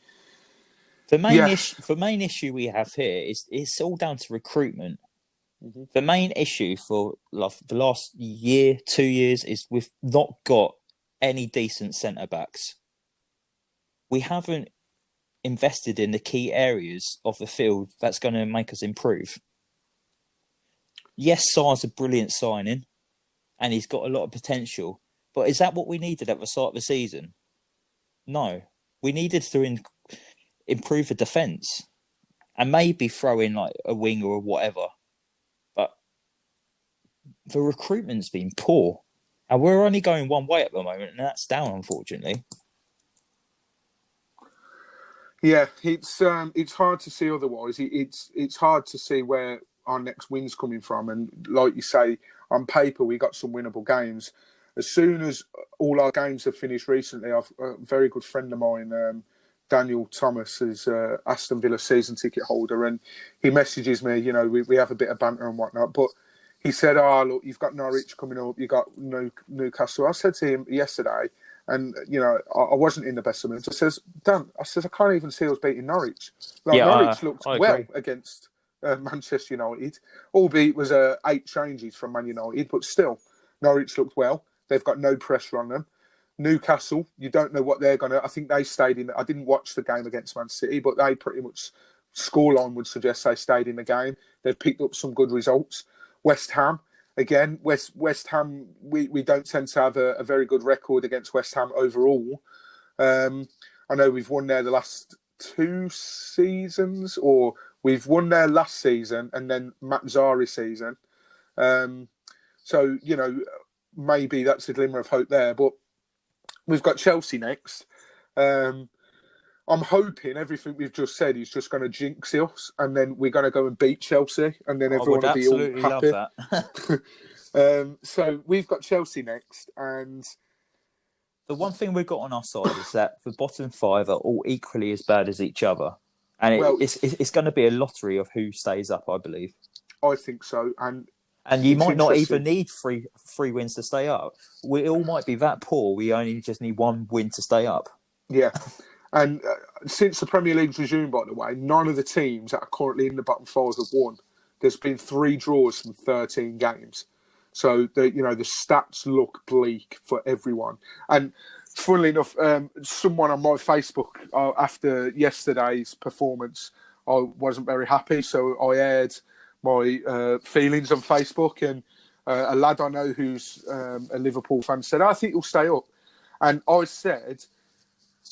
the main issue we have here is it's all down to recruitment. Mm-hmm. The main issue for the last year, 2 years, is we've not got any decent centre backs. We haven't invested in the key areas of the field that's going to make us improve. Yes, Sar's a brilliant signing, and he's got a lot of potential. But is that what we needed at the start of the season? No, we needed to improve the defence and maybe throw in like a winger or whatever. The recruitment's been poor, and we're only going one way at the moment, and that's down, unfortunately. Yeah, it's hard to see otherwise. It's hard to see where our next win's coming from, and like you say, on paper we got some winnable games. As soon as all our games have finished recently, a very good friend of mine, Daniel Thomas, is Aston Villa season ticket holder, and he messages me. We have a bit of banter and whatnot, but he said, look, you've got Norwich coming up, you've got Newcastle. I said to him yesterday, and, I wasn't in the best of moods. I says, Dan, I can't even see us beating Norwich. Norwich looked well against Manchester United, albeit it was 8 changes from Man United, but still, Norwich looked well. They've got no pressure on them. Newcastle, you don't know what they're going to... I think they stayed in... I didn't watch the game against Man City, but they pretty much... Scoreline would suggest they stayed in the game. They've picked up some good results. West Ham, again, West Ham, we don't tend to have a very good record against West Ham overall. I know we've won there the last 2 seasons, or we've won there last season and then Matt Zari season. So, maybe that's a glimmer of hope there. But we've got Chelsea next. I'm hoping everything we've just said is just going to jinx us, and then we're going to go and beat Chelsea, and then everyone will be all happy. I would absolutely love that. So we've got Chelsea next, and the one thing we've got on our side is that the bottom 5 are all equally as bad as each other, and it's going to be a lottery of who stays up, I believe. I think so, and you might not even need three wins to stay up. We all might be that poor. We only just need 1 win to stay up. Yeah. And since the Premier League's resumed, by the way, none of the teams that are currently in the bottom 5 have won. There's been 3 draws from 13 games. So, the stats look bleak for everyone. And funnily enough, someone on my Facebook, after yesterday's performance, I wasn't very happy. So I aired my feelings on Facebook. And a lad I know who's a Liverpool fan said, I think he'll stay up. And I said,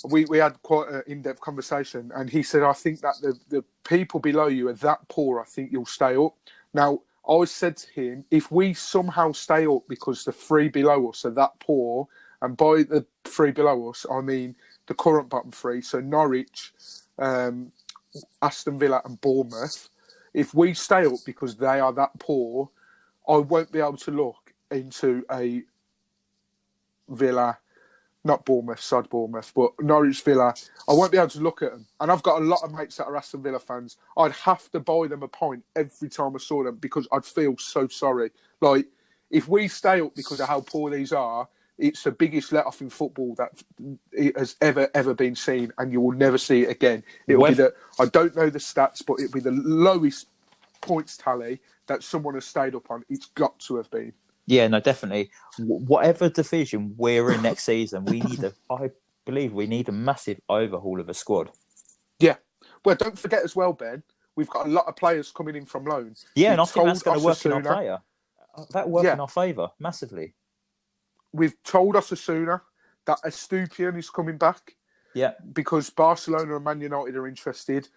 we had quite an in-depth conversation, and he said, I think that the people below you are that poor, I think you'll stay up. Now, I said to him, if we somehow stay up because the three below us are that poor, and by the three below us, I mean the current bottom three, so Norwich, Aston Villa and Bournemouth, if we stay up because they are that poor, I won't be able to look into a Villa, not Bournemouth, sod Bournemouth, but Norwich Villa. I won't be able to look at them. And I've got a lot of mates that are Aston Villa fans. I'd have to buy them a pint every time I saw them because I'd feel so sorry. Like, if we stay up because of how poor these are, it's the biggest let-off in football that it has ever been seen, and you will never see it again. It'll be I don't know the stats, but it'll be the lowest points tally that someone has stayed up on. It's got to have been. Yeah, no, definitely. Whatever division we're in next season, I believe we need a massive overhaul of a squad. Yeah. Well, don't forget as well, Ben, we've got a lot of players coming in from loan. Yeah, and I think that's going to work in our player. That will work in our favour, massively. We've told Osasuna that Estupiñán is coming back. Yeah. Because Barcelona and Man United are interested.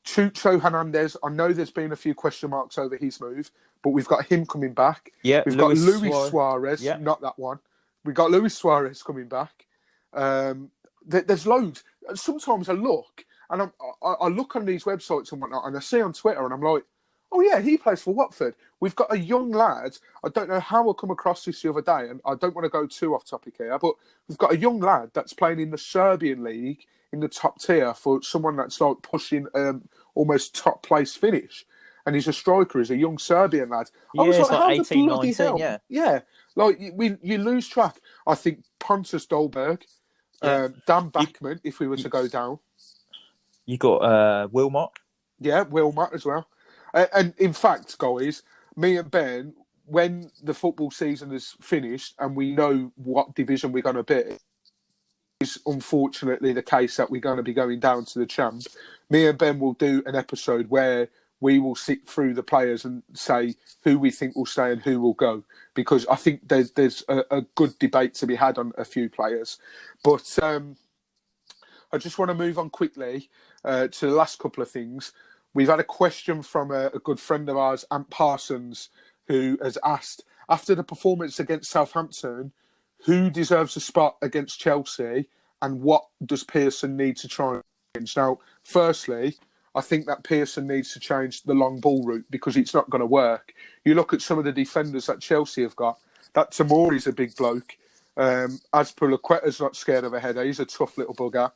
Chucho Hernandez, I know there's been a few question marks over his move, but we've got him coming back. Yeah, we've got Luis Suarez, not that one. We've got Luis Suarez coming back. There's loads. Sometimes I look, and I look on these websites and whatnot, and I see on Twitter, and I'm like, oh yeah, he plays for Watford. We've got a young lad. I don't know how I come across this the other day, and I don't want to go too off topic here, but we've got a young lad that's playing in the Serbian league in the top tier for someone that's like pushing almost top place finish. And he's a striker, he's a young Serbian lad. Yeah, I was like, how 18, the bloody 19, hell? Yeah. Like, you lose track. I think Pontus Dolberg, Dan Bachmann, if we were to go down. You got Wilmot. Yeah, Wilmot as well. And in fact, guys, me and Ben, when the football season is finished and we know what division we're going to be, is unfortunately the case that we're going to be going down to the champ. Me and Ben will do an episode where we will sit through the players and say who we think will stay and who will go, because I think there's a good debate to be had on a few players. But I just want to move on quickly to the last couple of things. We've had a question from a good friend of ours, Ant Parsons, who has asked, after the performance against Southampton, who deserves a spot against Chelsea and what does Pearson need to try and change? Now, firstly, I think that Pearson needs to change the long ball route because it's not going to work. You look at some of the defenders that Chelsea have got. That Tomori's a big bloke. Azpilicueta's not scared of a header. He's a tough little bugger.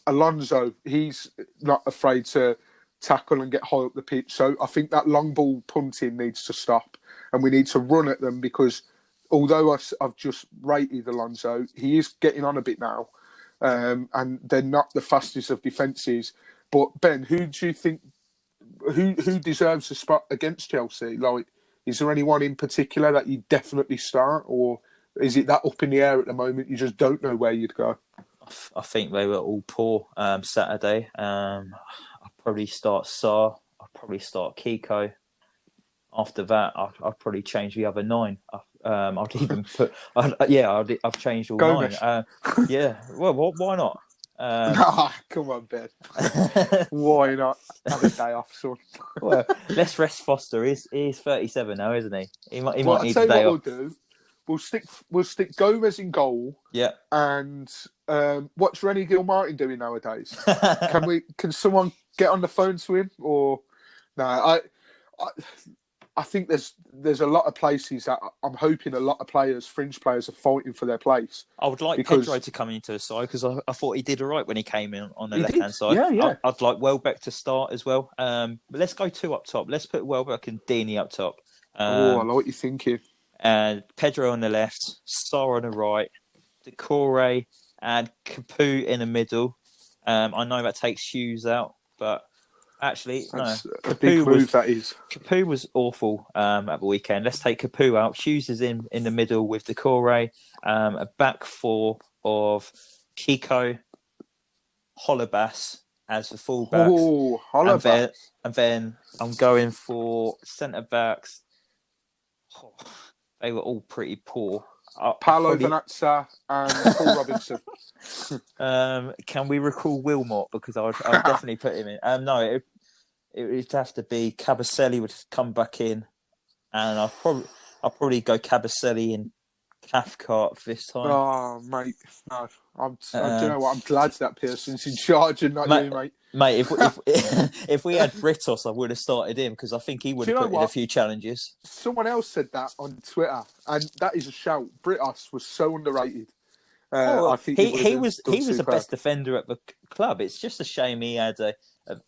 Alonso, he's not afraid to tackle and get high up the pitch. So I think that long ball punting needs to stop. And we need to run at them because although I've just rated Alonso, he is getting on a bit now. And they're not the fastest of defences. But Ben, who do you think who deserves a spot against Chelsea? Like, is there anyone in particular that you definitely start, or is it that up in the air at the moment? You just don't know where you'd go. I think they were all poor Saturday. I'll probably start Sarr. I'll probably start Kiko. After that, I'll probably change the other 9. I'd even put. I've changed all Gomez. 9. Well, why not? Come on, Ben. Why not? Have a day off, son. Well, let's rest Foster. He's 37 now, isn't he? He might need a day off. We'll stick Gomez in goal. Yeah. And what's Rennie Gilmartin doing nowadays? Can someone get on the phone to him? Or no? I think there's a lot of places that I'm hoping a lot of players, fringe players, are fighting for their place. I would like Pedro to come into the side because I thought he did all right when he came in on the left-hand side. Yeah. I'd like Welbeck to start as well. But let's go 2 up top. Let's put Welbeck and Deeney up top. I like what you're thinking. And Pedro on the left, Sarr on the right, Decore and Capu in the middle. I know that takes Hughes out, but actually, that's no. A big move, that is. Capu was awful at the weekend. Let's take Capu out. Hughes is in the middle with Decore. A back 4 of Kiko, Holobas as the fullbacks. Oh, Holobas. And then I'm going for centre-backs. They were all pretty poor. Paolo Vanazza and Paul Robinson. Can we recall Wilmot? Because I'd definitely put him in. No, it would have to be Cabaselli would come back in, and I'll probably go Cabaselli and Cathcart this time. Oh, mate, no. Do you know what? I'm glad that Pearson's in charge and not you, mate. Mate, if we had Britos, I would have started him because I think he would have put in a few challenges. Someone else said that on Twitter, and that is a shout. Britos was so underrated. I think he was the best defender at the club. It's just a shame he had a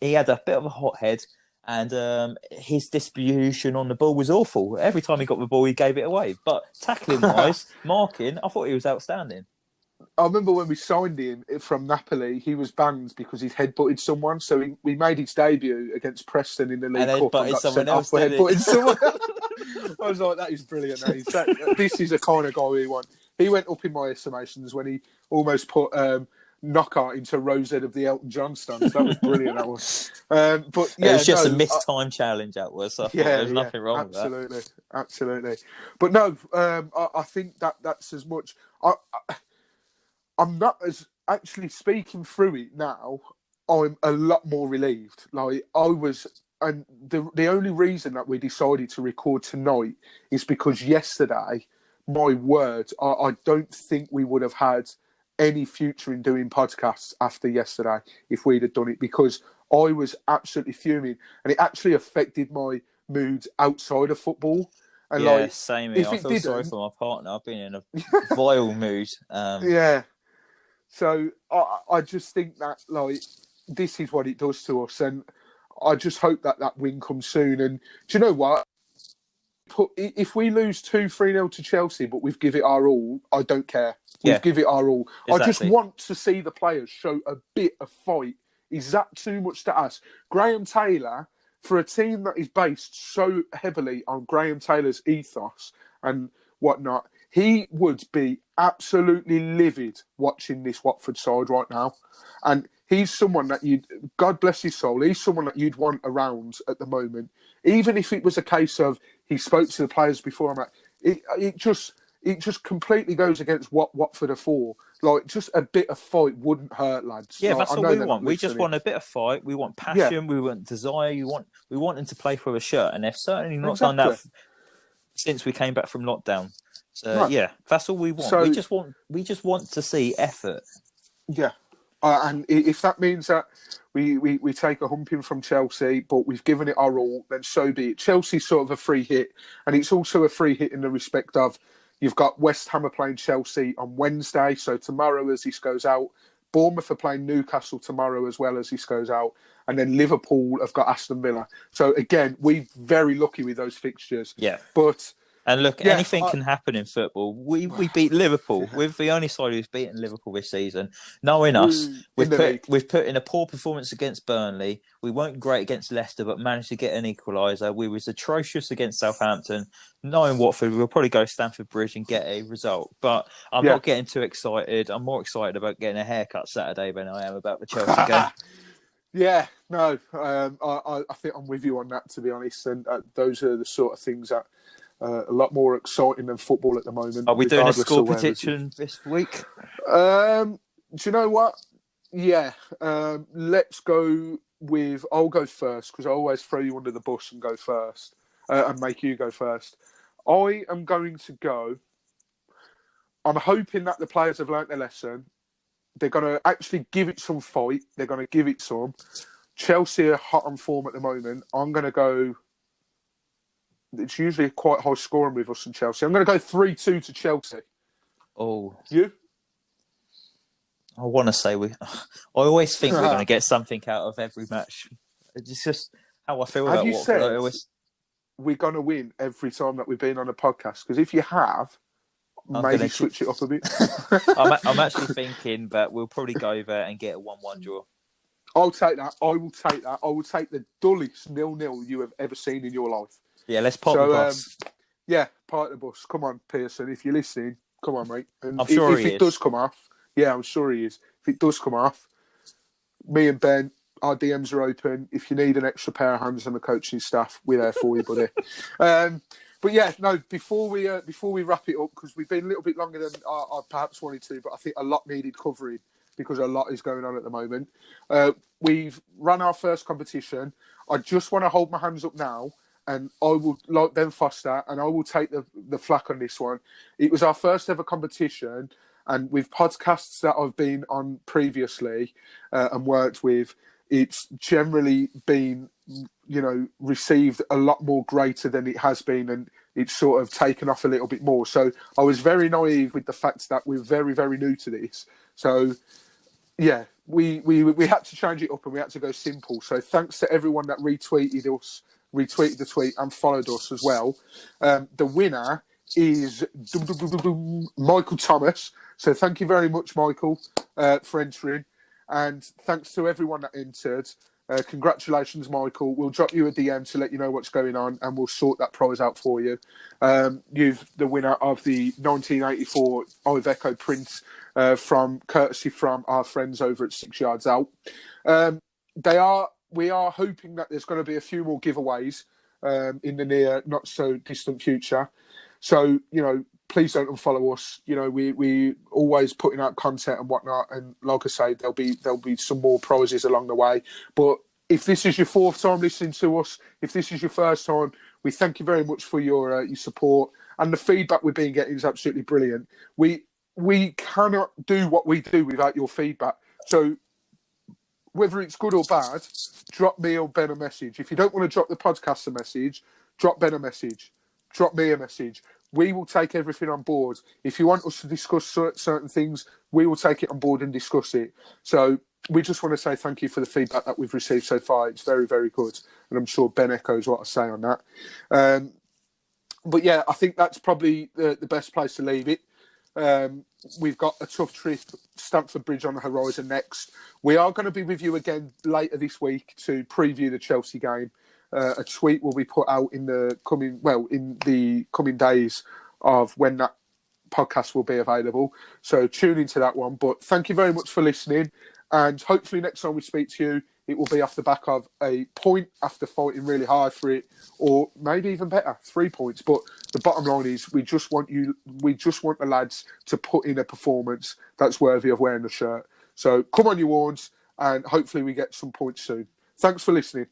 bit of a hot head, and his distribution on the ball was awful. Every time he got the ball, he gave it away. But tackling wise, marking, I thought he was outstanding. I remember when we signed him from Napoli, he was banned because he'd headbutted someone. So we made his debut against Preston in the League Cup and got sent off for headbutting someone. I was like, that is brilliant. This is the kind of guy we want. He went up in my estimations when he almost put knockout into Rosette of the Elton John stunts. That was brilliant. That was. But yeah, it was just a missed time challenge. That was. I thought there was nothing wrong with that. Absolutely. But no, I think that's as much. I'm not as actually speaking through it now. I'm a lot more relieved. Like I was, and the only reason that we decided to record tonight is because yesterday, my word, I don't think we would have had any future in doing podcasts after yesterday if we'd have done it, because I was absolutely fuming, and it actually affected my mood outside of football. And same here. I feel sorry for my partner. I've been in a vile mood. Yeah. So I just think that this is what it does to us, and I just hope that win comes soon. And do you know what? If we lose 2-3-0 to Chelsea, but we've given it our all, I don't care. We've given it our all. Exactly. I just want to see the players show a bit of fight. Is that too much to ask? Graham Taylor, for a team that is based so heavily on Graham Taylor's ethos and whatnot, he would be absolutely livid watching this Watford side right now. And he's someone that God bless his soul, he's someone that you'd want around at the moment. Even if it was a case of he spoke to the players before, it just completely goes against what Watford are for. Like, just a bit of fight wouldn't hurt, lads. Yeah, that's what we want. We just want a bit of fight. We want passion. We want desire. We want them to play for a shirt, and they've certainly not done that since we came back from lockdown. So that's all we want. So, we just want to see effort. Yeah, and if that means that we take a humping from Chelsea, but we've given it our all, then so be it. Chelsea's sort of a free hit, and it's also a free hit in the respect of you've got West Ham are playing Chelsea on Wednesday, so tomorrow as this goes out. Bournemouth are playing Newcastle tomorrow as well as this goes out. And then Liverpool have got Aston Villa. So again, we're very lucky with those fixtures. Yeah. But and look, anything can happen in football. We beat Liverpool. We're the only side who's beaten Liverpool this season. Knowing us, we've put in a poor performance against Burnley. We weren't great against Leicester, but managed to get an equaliser. We was atrocious against Southampton. Knowing Watford, we'll probably go Stamford Bridge and get a result. But I'm not getting too excited. I'm more excited about getting a haircut Saturday than I am about the Chelsea game. Yeah, no, I think I'm with you on that, to be honest. And those are the sort of things that a lot more exciting than football at the moment. Are we doing a score prediction this week? Do you know what? Yeah, let's go with... I'll go first, because I always throw you under the bus and go first, and make you go first. I am going to go... I'm hoping that the players have learnt their lesson. They're going to actually give it some fight. They're going to give it some. Chelsea are hot on form at the moment. I'm going to go... It's usually quite high scoring with us and Chelsea. I'm going to go 3-2 to Chelsea. Oh. You? I want to say I always think we're going to get something out of every match. It's just how I feel about Watford. We're going to win every time that we've been on a podcast? Because if you have, maybe switch it up a bit. I'm actually thinking that we'll probably go there and get a 1-1 draw. I'll take that. I will take that. I will take the dullest 0-0 you have ever seen in your life. Yeah, let's park the bus. Park the bus. Come on, Pearson. If you're listening, come on, mate. And I'm sure if it does come off, I'm sure he is. If it does come off, me and Ben, our DMs are open. If you need an extra pair of hands on the coaching staff, we're there for you, buddy. But yeah, no. Before we wrap it up, because we've been a little bit longer than I perhaps wanted to, but I think a lot needed covering because a lot is going on at the moment. We've run our first competition. I just want to hold my hands up now, and I will, like Ben Foster, and I will take the flak on this one. It was our first ever competition, and with podcasts that I've been on previously and worked with, it's generally been, received a lot more greater than it has been, and it's sort of taken off a little bit more. So I was very naive with the fact that we're very, very new to this. So yeah, we had to change it up and we had to go simple. So thanks to everyone that retweeted the tweet and followed us as well. The winner is Michael Thomas. So thank you very much, Michael, for entering. And thanks to everyone that entered. Congratulations, Michael. We'll drop you a DM to let you know what's going on and we'll sort that prize out for you. You're the winner of the 1984 Iveco print courtesy from our friends over at 6 Yards Out. We are hoping that there's going to be a few more giveaways in the near, not so distant future. So, please don't unfollow us. We always putting out content and whatnot. And like I say, there'll be some more prizes along the way. But if this is your fourth time listening to us, if this is your first time, we thank you very much for your support, and the feedback we've been getting is absolutely brilliant. We cannot do what we do without your feedback. So whether it's good or bad, drop me or Ben a message. If you don't want to drop the podcast a message, drop Ben a message. Drop me a message. We will take everything on board. If you want us to discuss certain things, we will take it on board and discuss it. So we just want to say thank you for the feedback that we've received so far. It's very, very good. And I'm sure Ben echoes what I say on that. But yeah, I think that's probably the best place to leave it. We've got a tough trip, Stamford Bridge on the horizon next. We are going to be with you again later this week to preview the Chelsea game. A tweet will be put out in the coming days of when that podcast will be available. So tune into that one. But thank you very much for listening. And hopefully next time we speak to you, it will be off the back of a point after fighting really hard for it, or maybe even better, 3 points. But the bottom line is we just want the lads to put in a performance that's worthy of wearing the shirt. So come on, you Wards, and hopefully we get some points soon. Thanks for listening.